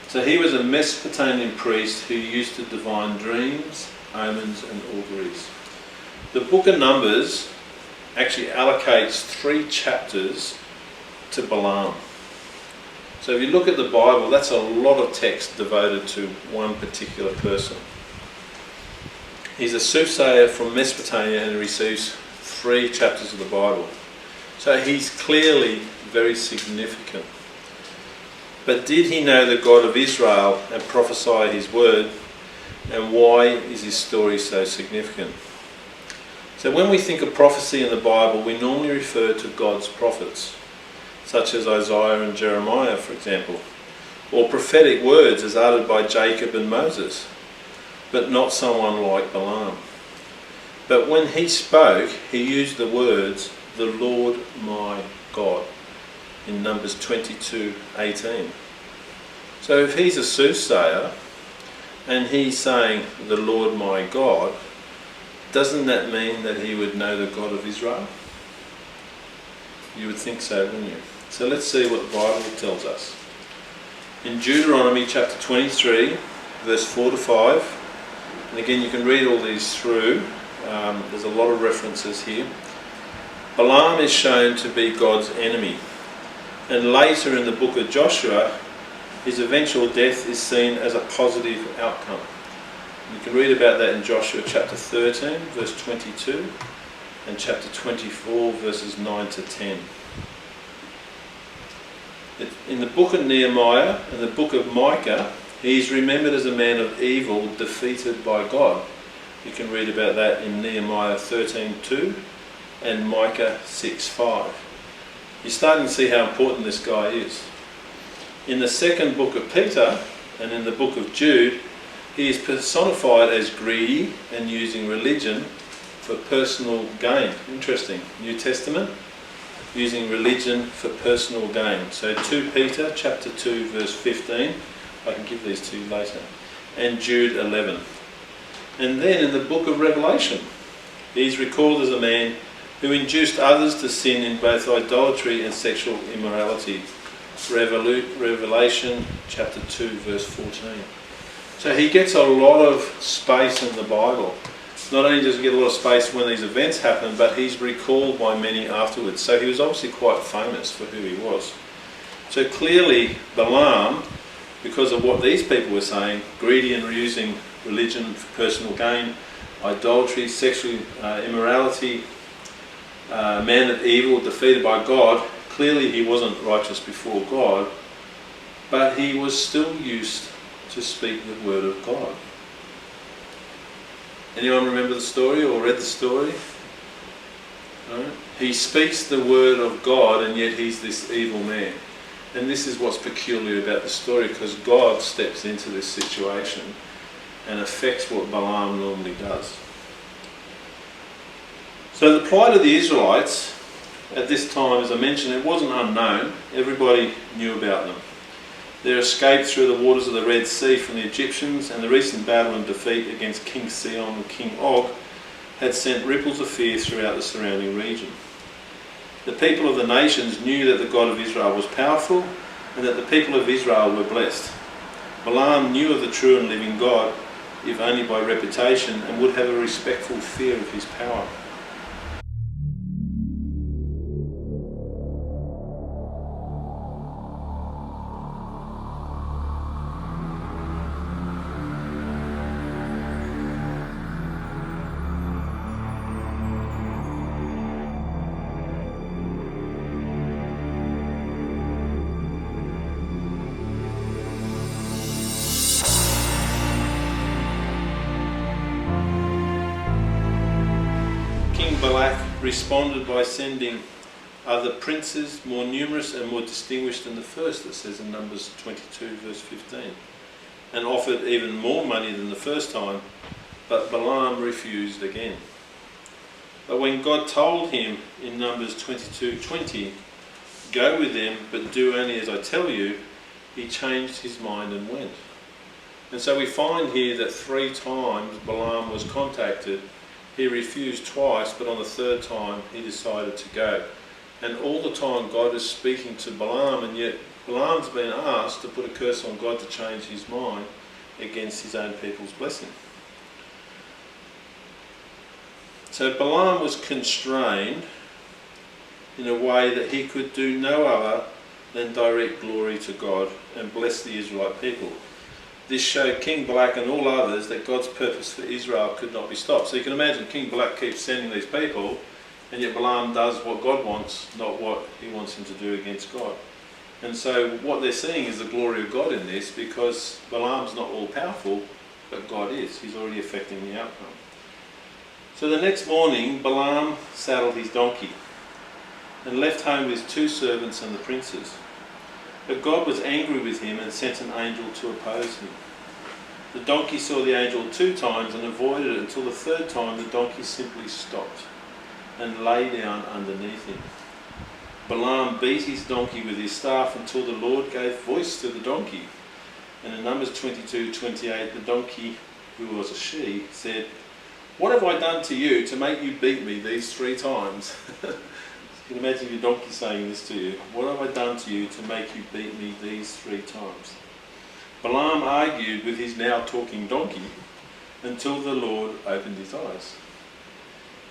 Speaker 1: So he was a Mesopotamian priest who used to divine dreams, omens and auguries. The book of Numbers actually allocates 3 chapters to Balaam. So if you look at the Bible, that's a lot of text devoted to one particular person. He's a soothsayer from Mesopotamia and receives 3 chapters of the Bible. So he's clearly very significant. But did he know the God of Israel and prophesy his word? And why is his story so significant? So when we think of prophecy in the Bible, we normally refer to God's prophets, such as Isaiah and Jeremiah, for example, or prophetic words as uttered by Jacob and Moses, but not someone like Balaam. But when he spoke, he used the words, "the Lord my God," in Numbers 22:18. So if he's a soothsayer and he's saying, "the Lord my God," doesn't that mean that he would know the God of Israel? You would think so, wouldn't you? So let's see what the Bible tells us. In Deuteronomy chapter 23, verse 4 to 5, and again you can read all these through, there's a lot of references here. Balaam is shown to be God's enemy, and later in the book of Joshua, his eventual death is seen as a positive outcome. You can read about that in Joshua chapter 13, verse 22, and chapter 24, verses 9 to 10. In the book of Nehemiah and the book of Micah, he is remembered as a man of evil defeated by God. You can read about that in Nehemiah 13:2 and Micah 6:5. You're starting to see how important this guy is. In the second book of Peter and in the book of Jude, he is personified as greedy and using religion for personal gain. Interesting. New Testament, using religion for personal gain. So 2 Peter chapter 2 verse 15, I can give these to you later, and Jude 11. And then in the book of Revelation, he's recalled as a man who induced others to sin in both idolatry and sexual immorality. Revelation chapter 2 verse 14. So he gets a lot of space in the Bible. Not only does he get a lot of space when these events happen, but he's recalled by many afterwards. So he was obviously quite famous for who he was. So clearly Balaam because of what these people were saying, greedy and using religion for personal gain, idolatry, sexual immorality, man of evil, defeated by God. Clearly he wasn't righteous before God, but he was still used to speak the word of God. Anyone remember the story or read the story? No? He speaks the word of God, and yet he's this evil man. And this is what's peculiar about the story, because God steps into this situation and affects what Balaam normally does. So the plight of the Israelites at this time, as I mentioned, it wasn't unknown. Everybody knew about them. Their escape through the waters of the Red Sea from the Egyptians and the recent battle and defeat against King Sihon and King Og had sent ripples of fear throughout the surrounding region. The people of the nations knew that the God of Israel was powerful and that the people of Israel were blessed. Balaam knew of the true and living God, if only by reputation, and would have a respectful fear of his power. King Balak responded by sending other princes, more numerous and more distinguished than the first, it says in Numbers 22 verse 15, and offered even more money than the first time, but Balaam refused again. But when God told him in Numbers 22:20, "Go with them, but do only as I tell you," he changed his mind and went. And so we find here that 3 times Balaam was contacted. He refused twice, but on the 3rd time he decided to go. And all the time God is speaking to Balaam, and yet Balaam's been asked to put a curse on God to change his mind against his own people's blessing. So Balaam was constrained in a way that he could do no other than direct glory to God and bless the Israelite people. This showed King Balak and all others that God's purpose for Israel could not be stopped. So you can imagine King Balak keeps sending these people, and yet Balaam does what God wants, not what he wants him to do against God. And so what they're seeing is the glory of God in this, because Balaam's not all powerful, but God is. He's already affecting the outcome. So the next morning, Balaam saddled his donkey and left home with his 2 servants and the princes. But God was angry with him and sent an angel to oppose him. The donkey saw the angel 2 times and avoided it until the 3rd time the donkey simply stopped and lay down underneath him. Balaam beat his donkey with his staff until the Lord gave voice to the donkey. And in Numbers 22:28, the donkey, who was a she, said, "What have I done to you to make you beat me these 3 times?" You can imagine your donkey saying this to you. "What have I done to you to make you beat me these 3 times?" Balaam argued with his now talking donkey until the Lord opened his eyes.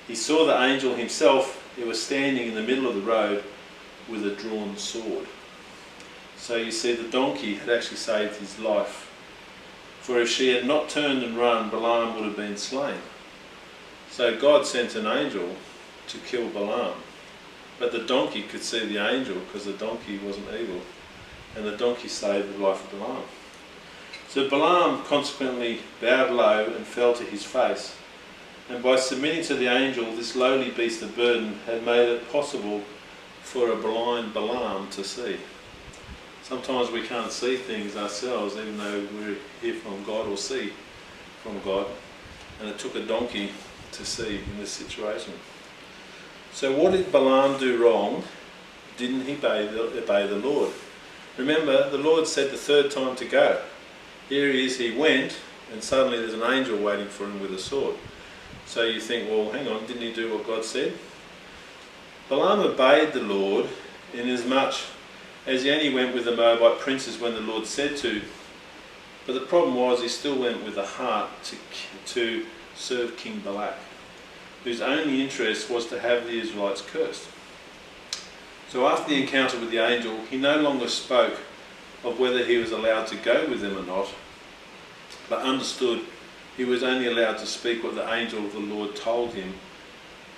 Speaker 1: He saw the angel himself. He was standing in the middle of the road with a drawn sword. So you see, the donkey had actually saved his life. For if she had not turned and run, Balaam would have been slain. So God sent an angel to kill Balaam. But the donkey could see the angel because the donkey wasn't evil. And the donkey saved the life of Balaam. So Balaam consequently bowed low and fell to his face. And by submitting to the angel, this lowly beast of burden had made it possible for a blind Balaam to see. Sometimes we can't see things ourselves, even though we hear from God or see from God. And it took a donkey to see in this situation. So what did Balaam do wrong? Didn't he obey the Lord? Remember, the Lord said the 3rd time to go. Here he is, he went, and suddenly there's an angel waiting for him with a sword. So you think, well, hang on, didn't he do what God said? Balaam obeyed the Lord inasmuch as he only went with the Moabite princes when the Lord said to. But the problem was he still went with a heart to serve King Balak, whose only interest was to have the Israelites cursed. So after the encounter with the angel, he no longer spoke of whether he was allowed to go with them or not, but understood he was only allowed to speak what the angel of the Lord told him.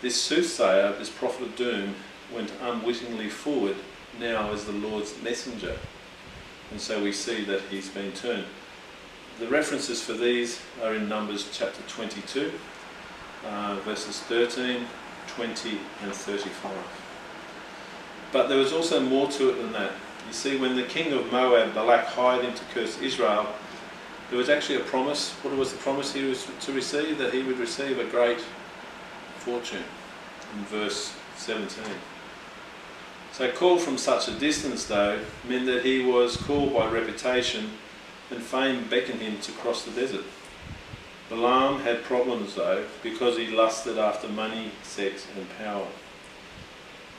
Speaker 1: This soothsayer, this prophet of doom, went unwittingly forward now as the Lord's messenger. And so we see that he's been turned. The references for these are in Numbers chapter 22, verses 13, 20 and 35. But there was also more to it than that. You see, when the king of Moab, Balak, hired him to curse Israel, there was actually a promise. What was the promise he was to receive? That he would receive a great fortune, in verse 17. So called from such a distance, though, meant that he was called by reputation, and fame beckoned him to cross the desert. Balaam had problems, though, because he lusted after money, sex and power.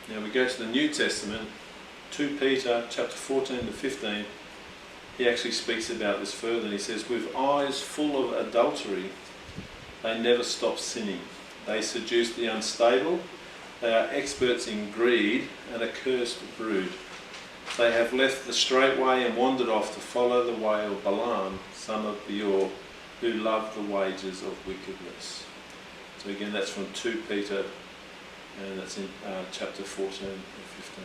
Speaker 1: Now we go to the New Testament, 2 Peter chapter 14 to 15. He actually speaks about this further, and he says, with eyes full of adultery, they never stop sinning. They seduce the unstable. They are experts in greed and a cursed brood. They have left the straight way and wandered off to follow the way of Balaam, son of Beor, who loved the wages of wickedness. So again, that's from 2 Peter, and that's in chapter 14 and 15.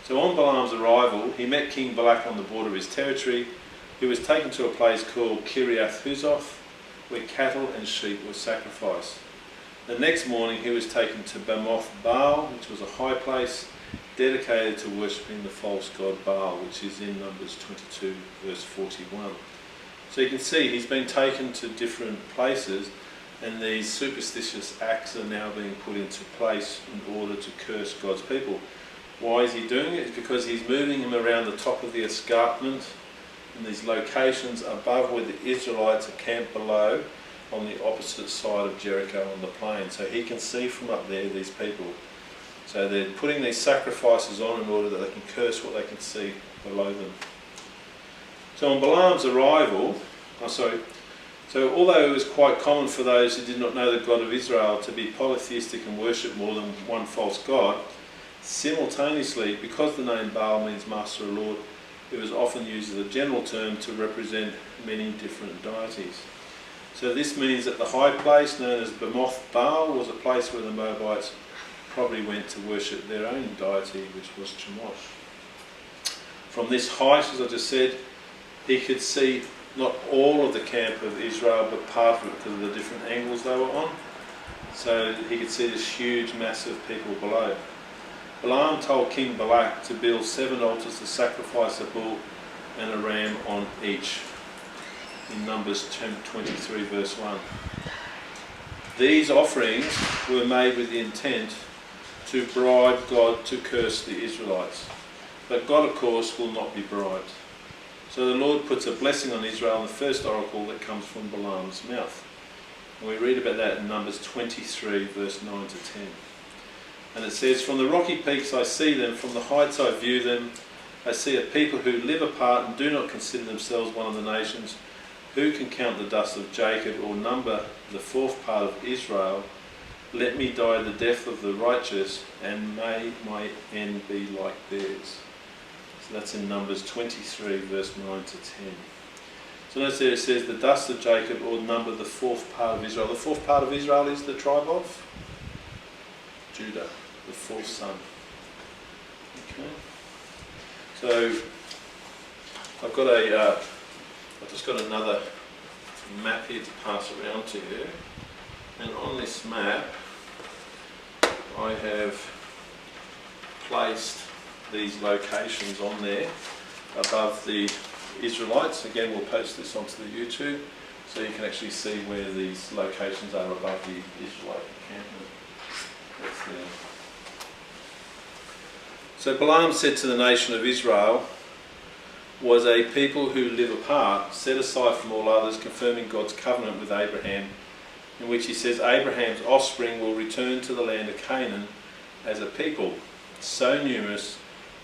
Speaker 1: So on Balaam's arrival, he met King Balak on the border of his territory, who was taken to a place called Kiriath Huzoth, where cattle and sheep were sacrificed. The next morning he was taken to Bamoth Baal, which was a high place dedicated to worshipping the false god Baal, which is in Numbers 22 verse 41. So you can see he's been taken to different places, and these superstitious acts are now being put into place in order to curse God's people. Why is he doing it? It's because he's moving him around the top of the escarpment in these locations above where the Israelites are camped below, on the opposite side of Jericho on the plain. So he can see from up there these people. So they're putting these sacrifices on in order that they can curse what they can see below them. So on Balaam's arrival, so although it was quite common for those who did not know the God of Israel to be polytheistic and worship more than one false god, simultaneously, because the name Baal means master or lord, it was often used as a general term to represent many different deities. So this means that the high place known as Bamoth Baal was a place where the Moabites probably went to worship their own deity, which was Chemosh. From this height, as I just said, he could see not all of the camp of Israel, but part of it because of the different angles they were on. So he could see this huge mass of people below. Balaam told King Balak to build 7 altars to sacrifice a bull and a ram on each, in Numbers 23 verse 1. These offerings were made with the intent to bribe God to curse the Israelites. But God, of course, will not be bribed. So the Lord puts a blessing on Israel in the first oracle that comes from Balaam's mouth. And we read about that in Numbers 23 verse 9 to 10. And it says, from the rocky peaks I see them, from the heights I view them. I see a people who live apart and do not consider themselves one of the nations. Who can count the dust of Jacob or number the fourth part of Israel? Let me die the death of the righteous, and may my end be like theirs. So that's in Numbers 23 verse 9 to 10. So notice there it says the dust of Jacob, or number the fourth part of Israel. The fourth part of Israel is the tribe of Judah, the fourth son. Okay. So I've just got another map here to pass around to you, and on this map I have placed these locations on there above the Israelites. Again, we'll post this onto the YouTube so you can actually see where these locations are above the Israelite encampment. That's there. So Balaam said to the nation of Israel, was a people who live apart, set aside from all others, confirming God's covenant with Abraham, in which he says Abraham's offspring will return to the land of Canaan as a people so numerous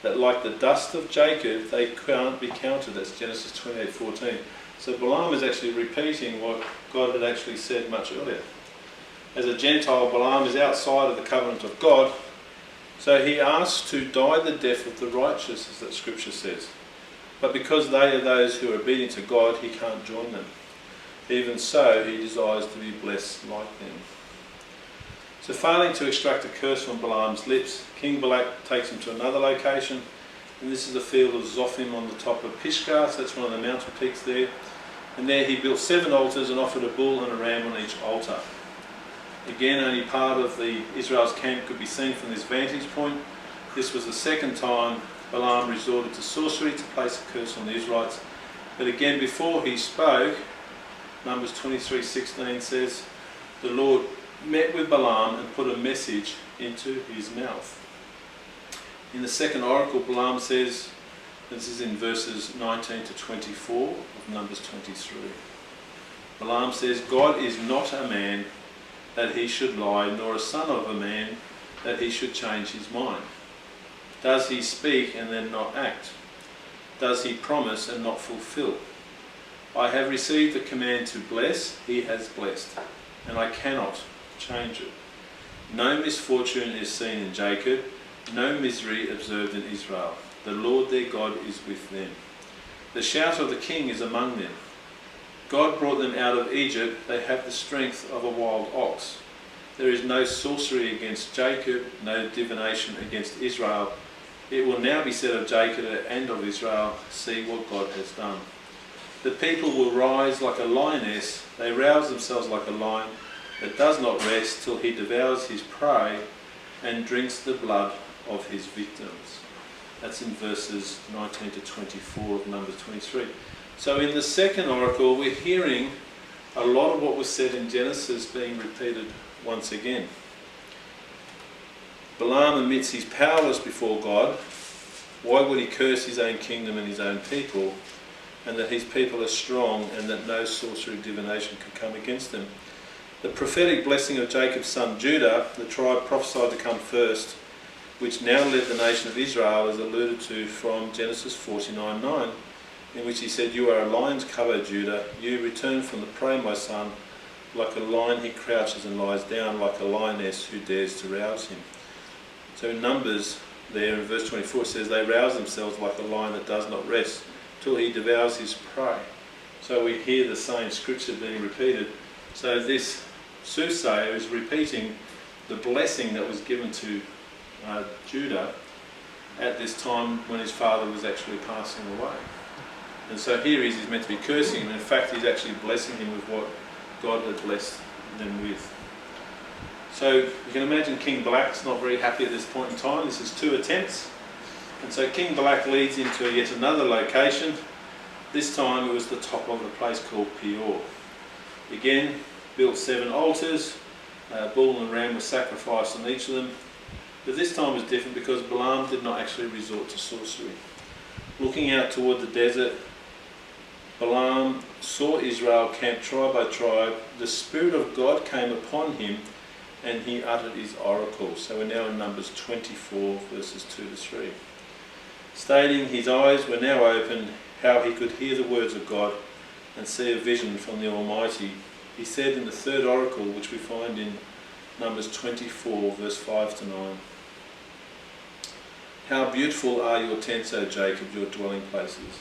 Speaker 1: that like the dust of Jacob they can't be counted. That's Genesis 28:14. So Balaam is actually repeating what God had actually said much earlier. As a Gentile, Balaam is outside of the covenant of God, so he asks to die the death of the righteous, as that scripture says. But because they are those who are obedient to God, he can't join them. Even so, he desires to be blessed like them. So failing to extract a curse from Balaam's lips, King Balak takes him to another location, and this is the field of Zophim on the top of Pisgah, so that's one of the mountain peaks there. And there he built 7 altars and offered a bull and a ram on each altar. Again, only part of the Israel's camp could be seen from this vantage point. This was the second time Balaam resorted to sorcery to place a curse on the Israelites. But again, before he spoke, Numbers 23:16 says, the Lord met with Balaam and put a message into his mouth. In the second oracle, Balaam says, this is in verses 19 to 24 of Numbers 23. Balaam says, God is not a man that he should lie, nor a son of a man that he should change his mind. Does he speak and then not act? Does he promise and not fulfil? I have received the command to bless, he has blessed, and I cannot change it. No misfortune is seen in Jacob, no misery observed in Israel. The Lord their God is with them. The shout of the king is among them. God brought them out of Egypt, they have the strength of a wild ox. There is no sorcery against Jacob, no divination against Israel. It will now be said of Jacob and of Israel, see what God has done. The people will rise like a lioness, they rouse themselves like a lion that does not rest till he devours his prey and drinks the blood of his victims. That's in verses 19 to 24 of Numbers 23. So in the second oracle, we're hearing a lot of what was said in Genesis being repeated once again. Balaam admits he's powerless before God. Why would he curse his own kingdom and his own people? And that his people are strong and that no sorcery or divination can come against them. The prophetic blessing of Jacob's son Judah, the tribe prophesied to come first, which now led the nation of Israel, is alluded to from Genesis 49:9, in which he said, you are a lion's cub, Judah, you return from the prey, my son. Like a lion he crouches and lies down, like a lioness who dares to rouse him. So in Numbers, there in verse 24, it says, they rouse themselves like a lion that does not rest, till he devours his prey. So we hear the same scripture being repeated. So this soothsayer is repeating the blessing that was given to Judah at this time when his father was actually passing away. And so here he's meant to be cursing him. In fact, he's actually blessing him with what God had blessed them with. So you can imagine King Balak's not very happy at this point in time. This is 2 attempts. And so King Balak leads him to yet another location. This time it was the top of a place called Peor. Again, built 7 altars. A bull and ram was sacrificed on each of them. But this time was different because Balaam did not actually resort to sorcery. Looking out toward the desert, Balaam saw Israel camped tribe by tribe. The Spirit of God came upon him and he uttered his oracle. So we're now in Numbers 24 verses 2 to 3. Stating his eyes were now open, how he could hear the words of God and see a vision from the Almighty. He said in the third oracle, which we find in Numbers 24 verse 5 to 9. How beautiful are your tents, O Jacob, your dwelling places.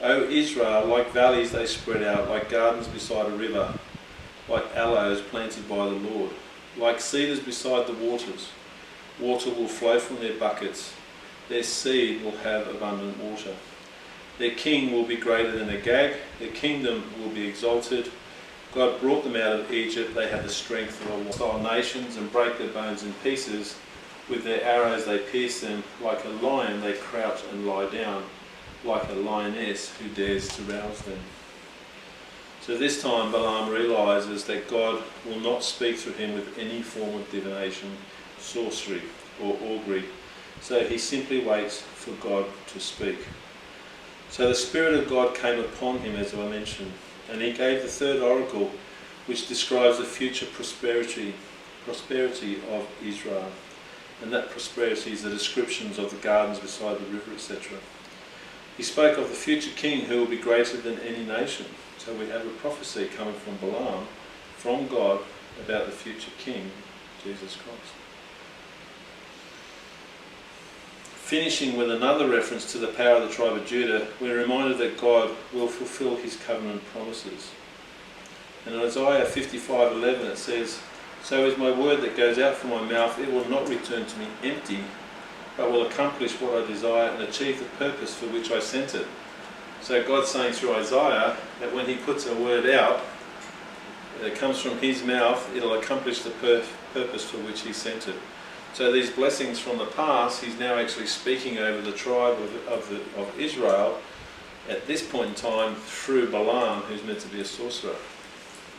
Speaker 1: O Israel, like valleys they spread out, like gardens beside a river, like aloes planted by the Lord, like cedars beside the waters. Water will flow from their buckets, their seed will have abundant water. Their king will be greater than Agag, their kingdom will be exalted. God brought them out of Egypt, they had the strength of hostile nations and break their bones in pieces. With their arrows they pierce them, like a lion they crouch and lie down, like a lioness who dares to rouse them. So this time Balaam realises that God will not speak through him with any form of divination, sorcery or augury. So he simply waits for God to speak. So the Spirit of God came upon him, as I mentioned, and he gave the third oracle, which describes the future prosperity of Israel. And that prosperity is the descriptions of the gardens beside the river, etc. He spoke of the future king who will be greater than any nation. So we have a prophecy coming from Balaam, from God, about the future king, Jesus Christ. Finishing with another reference to the power of the tribe of Judah, we're reminded that God will fulfil his covenant promises. And in Isaiah 55:11 it says, "So is my word that goes out from my mouth, it will not return to me empty, but will accomplish what I desire and achieve the purpose for which I sent it." So God's saying through Isaiah that when he puts a word out, it comes from his mouth, it'll accomplish the purpose for which he sent it. So these blessings from the past, he's now actually speaking over the tribe of Israel at this point in time through Balaam, who's meant to be a sorcerer.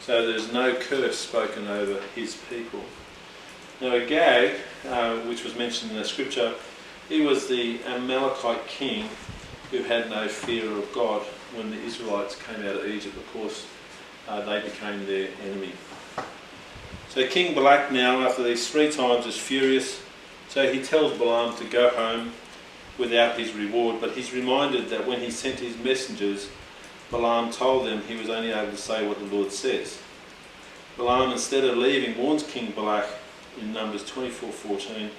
Speaker 1: So there's no curse spoken over his people. Now Agag, which was mentioned in the scripture, he was the Amalekite king who had no fear of God. When the Israelites came out of Egypt, of course, they became their enemy. So King Balak now, after these 3 times, is furious. So he tells Balaam to go home without his reward, but he's reminded that when he sent his messengers, Balaam told them he was only able to say what the Lord says. Balaam, instead of leaving, warns King Balak in Numbers 24:14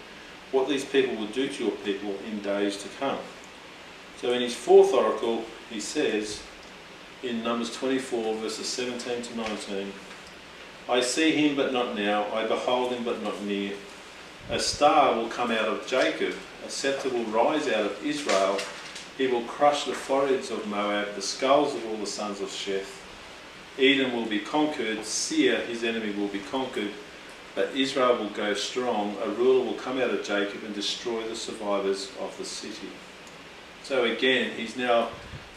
Speaker 1: what these people will do to your people in days to come. So in his 4th oracle, he says in Numbers 24 verses 17 to 19, "I see him but not now, I behold him but not near. A star will come out of Jacob, a scepter will rise out of Israel. He will crush the foreheads of Moab, the skulls of all the sons of Sheth. Edom will be conquered, Seir, his enemy, will be conquered, but Israel will go strong. A ruler will come out of Jacob and destroy the survivors of the city." So again, he's now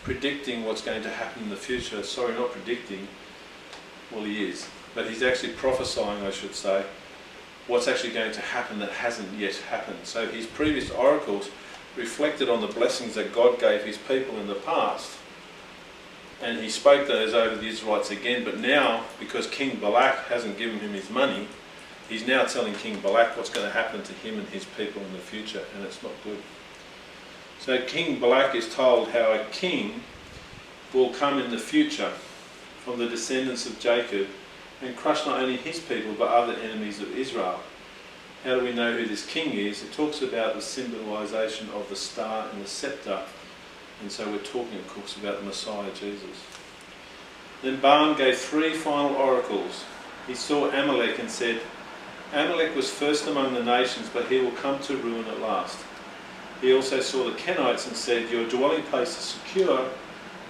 Speaker 1: predicting what's going to happen in the future. Sorry, not predicting. Well, he is. But he's actually prophesying, I should say, what's actually going to happen that hasn't yet happened. So his previous oracles reflected on the blessings that God gave his people in the past. And he spoke those over the Israelites again. But now, because King Balak hasn't given him his money, he's now telling King Balak what's going to happen to him and his people in the future. And it's not good. So King Balak is told how a king will come in the future from the descendants of Jacob and crush not only his people but other enemies of Israel. How do we know who this king is? It talks about the symbolisation of the star and the scepter, and so we're talking, of course, about the Messiah Jesus. Then Balaam gave 3 final oracles. He saw Amalek and said, "Amalek was first among the nations, but he will come to ruin at last." He also saw the Kenites and said, "Your dwelling place is secure,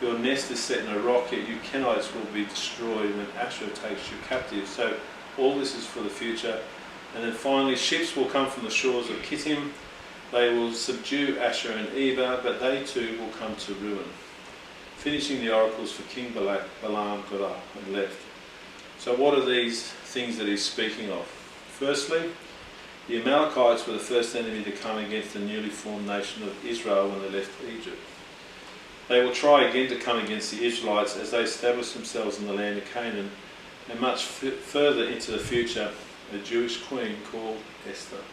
Speaker 1: your nest is set in a rock, yet you Kenites will be destroyed when Asher takes you captive." So all this is for the future. And then finally, ships will come from the shores of Kittim. They will subdue Asher and Eber, but they too will come to ruin. Finishing the oracles for King Balak, Balaam got up and left. So what are these things that he's speaking of? Firstly, the Amalekites were the first enemy to come against the newly formed nation of Israel when they left Egypt. They will try again to come against the Israelites as they establish themselves in the land of Canaan, and much further into the future, a Jewish queen called Esther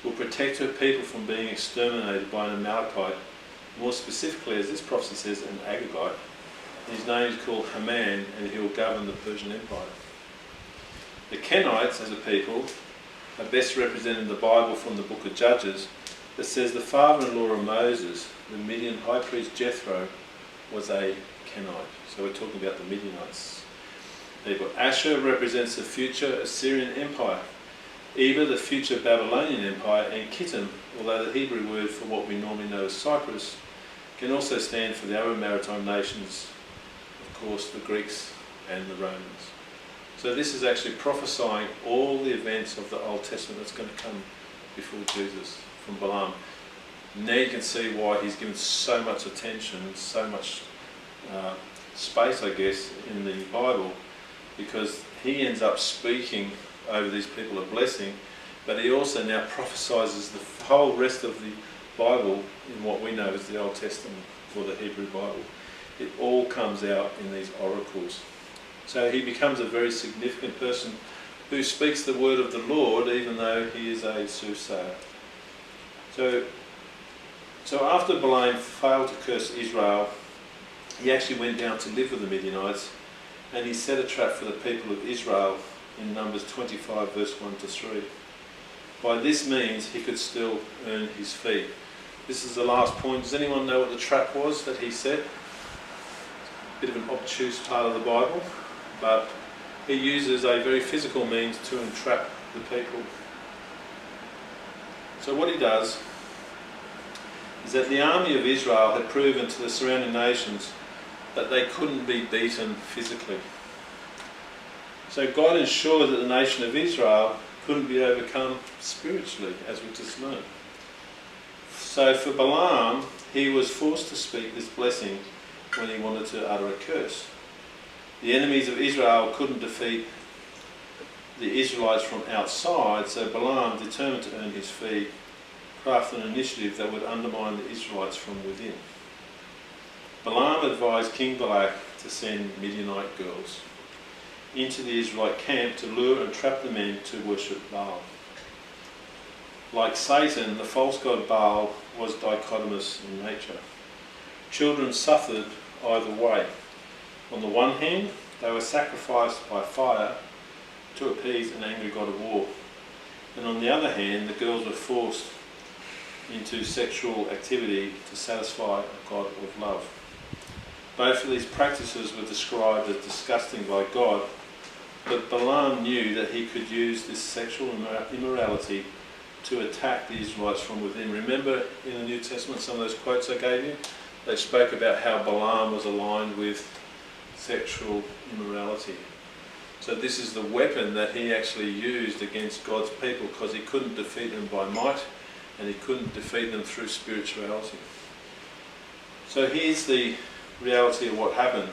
Speaker 1: will protect her people from being exterminated by an Amalekite, more specifically, as this prophecy says, an Agagite. His name is called Haman, and he will govern the Persian Empire. The Kenites, as a people, are best represented in the Bible from the book of Judges, that says the father-in-law of Moses, the Midian high priest Jethro, was a Kenite. So we're talking about the Midianites. Asher represents the future Assyrian Empire, Eber the future Babylonian Empire, and Kittim, although the Hebrew word for what we normally know as Cyprus, can also stand for the other maritime nations, of course the Greeks and the Romans. So this is actually prophesying all the events of the Old Testament that's going to come before Jesus from Balaam. Now you can see why he's given so much attention, so much space, I guess, in the Bible, because he ends up speaking over these people a blessing, but he also now prophesies the whole rest of the Bible in what we know as the Old Testament, or the Hebrew Bible. It all comes out in these oracles. So he becomes a very significant person who speaks the word of the Lord, even though he is a soothsayer. So after Balaam failed to curse Israel, he actually went down to live with the Midianites, and he set a trap for the people of Israel in Numbers 25 verse 1 to 3. By this means he could still earn his fee. This is the last point. Does anyone know what the trap was that he set? Bit of an obtuse part of the Bible, but he uses a very physical means to entrap the people. So what he does is that the army of Israel had proven to the surrounding nations that they couldn't be beaten physically. So God ensured that the nation of Israel couldn't be overcome spiritually, as we just learned. So for Balaam, he was forced to speak this blessing when he wanted to utter a curse. The enemies of Israel couldn't defeat the Israelites from outside, so Balaam, determined to earn his fee, crafted an initiative that would undermine the Israelites from within. Balaam advised King Balak to send Midianite girls into the Israelite camp to lure and trap the men to worship Baal. Like Satan, the false god Baal was dichotomous in nature. Children suffered either way. On the one hand, they were sacrificed by fire to appease an angry god of war. And on the other hand, the girls were forced into sexual activity to satisfy a god of love. Both of these practices were described as disgusting by God, but Balaam knew that he could use this sexual immorality to attack the Israelites from within. Remember in the New Testament some of those quotes I gave you? They spoke about how Balaam was aligned with sexual immorality. So this is the weapon that he actually used against God's people, because he couldn't defeat them by might and he couldn't defeat them through spirituality. So here's the reality of what happened.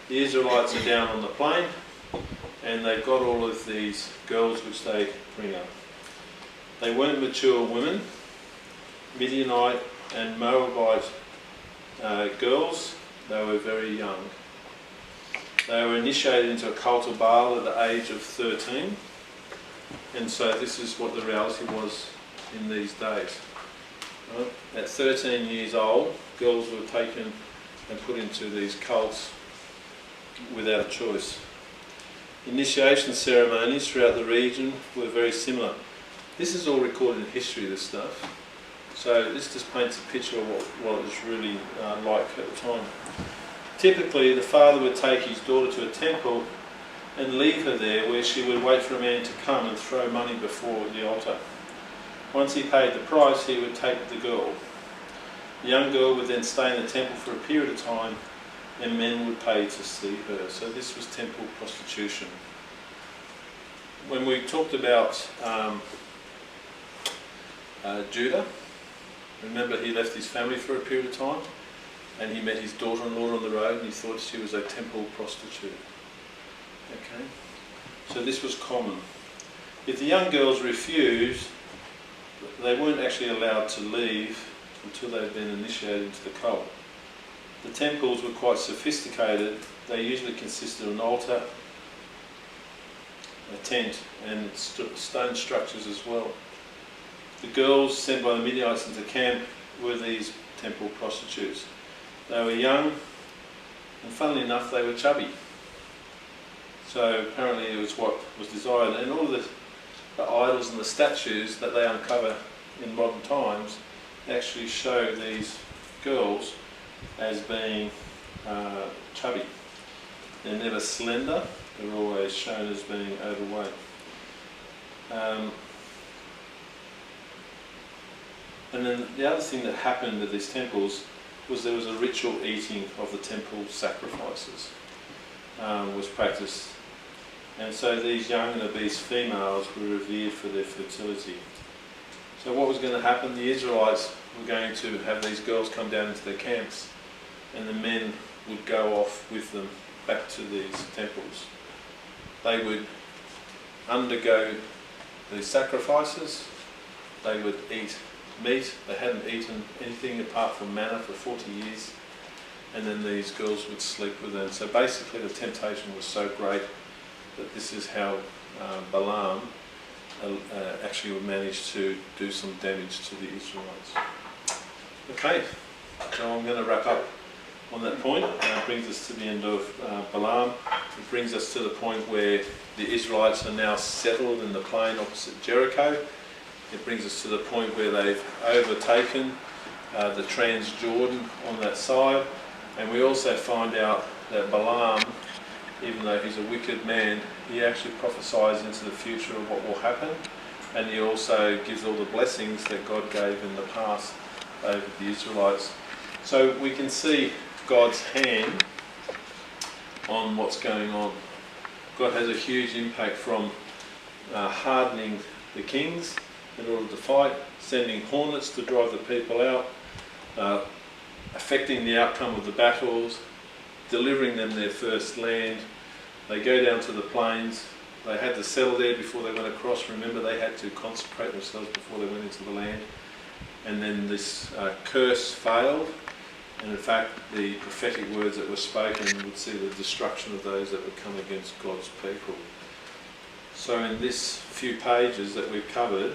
Speaker 1: The Israelites are down on the plain and they've got all of these girls which they bring up. They weren't mature women. Midianite and Moabite girls, they were very young. They were initiated into a cult of Baal at the age of 13, and so this is what the reality was in these days. Right? At 13 years old, girls were taken and put into these cults without a choice. Initiation ceremonies throughout the region were very similar. This is all recorded in history, this stuff. So this just paints a picture of what it was really like at the time. Typically, the father would take his daughter to a temple and leave her there, where she would wait for a man to come and throw money before the altar. Once he paid the price, he would take the girl. The young girl would then stay in the temple for a period of time, and men would pay to see her. So this was temple prostitution. When we talked about Judah, remember he left his family for a period of time, and he met his daughter-in-law on the road and he thought she was a temple prostitute. Okay, so this was common. If the young girls refused, they weren't actually allowed to leave until they'd been initiated into the cult. The temples were quite sophisticated. They usually consisted of an altar, a tent, and stone structures as well. The girls sent by the Midianites into camp were these temple prostitutes. They were young, and funnily enough, they were chubby. So apparently it was what was desired. And all the idols and the statues that they uncover in modern times actually show these girls as being chubby. They're never slender, they're always shown as being overweight. And then the other thing that happened at these temples was there was a ritual eating of the temple sacrifices was practiced. And so these young and obese females were revered for their fertility. So what was going to happen? The Israelites were going to have these girls come down into their camps, and the men would go off with them back to these temples. They would undergo these sacrifices, they would eat meat. They hadn't eaten anything apart from manna for 40 years, and then these girls would sleep with them. So basically the temptation was so great that this is how Balaam actually would manage to do some damage to the Israelites. Okay, so I'm going to wrap up on that point. It brings us to the end of Balaam. It brings us to the point where the Israelites are now settled in the plain opposite Jericho. It brings us to the point where they've overtaken the Transjordan on that side. And we also find out that Balaam, even though he's a wicked man, he actually prophesies into the future of what will happen, and he also gives all the blessings that God gave in the past over the Israelites. So we can see God's hand on what's going on. God has a huge impact from hardening the kings in order to fight, sending hornets to drive the people out, affecting the outcome of the battles, delivering them their first land. They go down to the plains. They had to settle there before they went across. Remember, they had to consecrate themselves before they went into the land. And then this curse failed. And in fact, the prophetic words that were spoken would see the destruction of those that would come against God's people. So in this few pages that we've covered,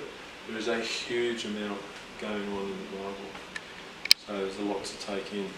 Speaker 1: there is a huge amount going on in the Bible. So there's a lot to take in.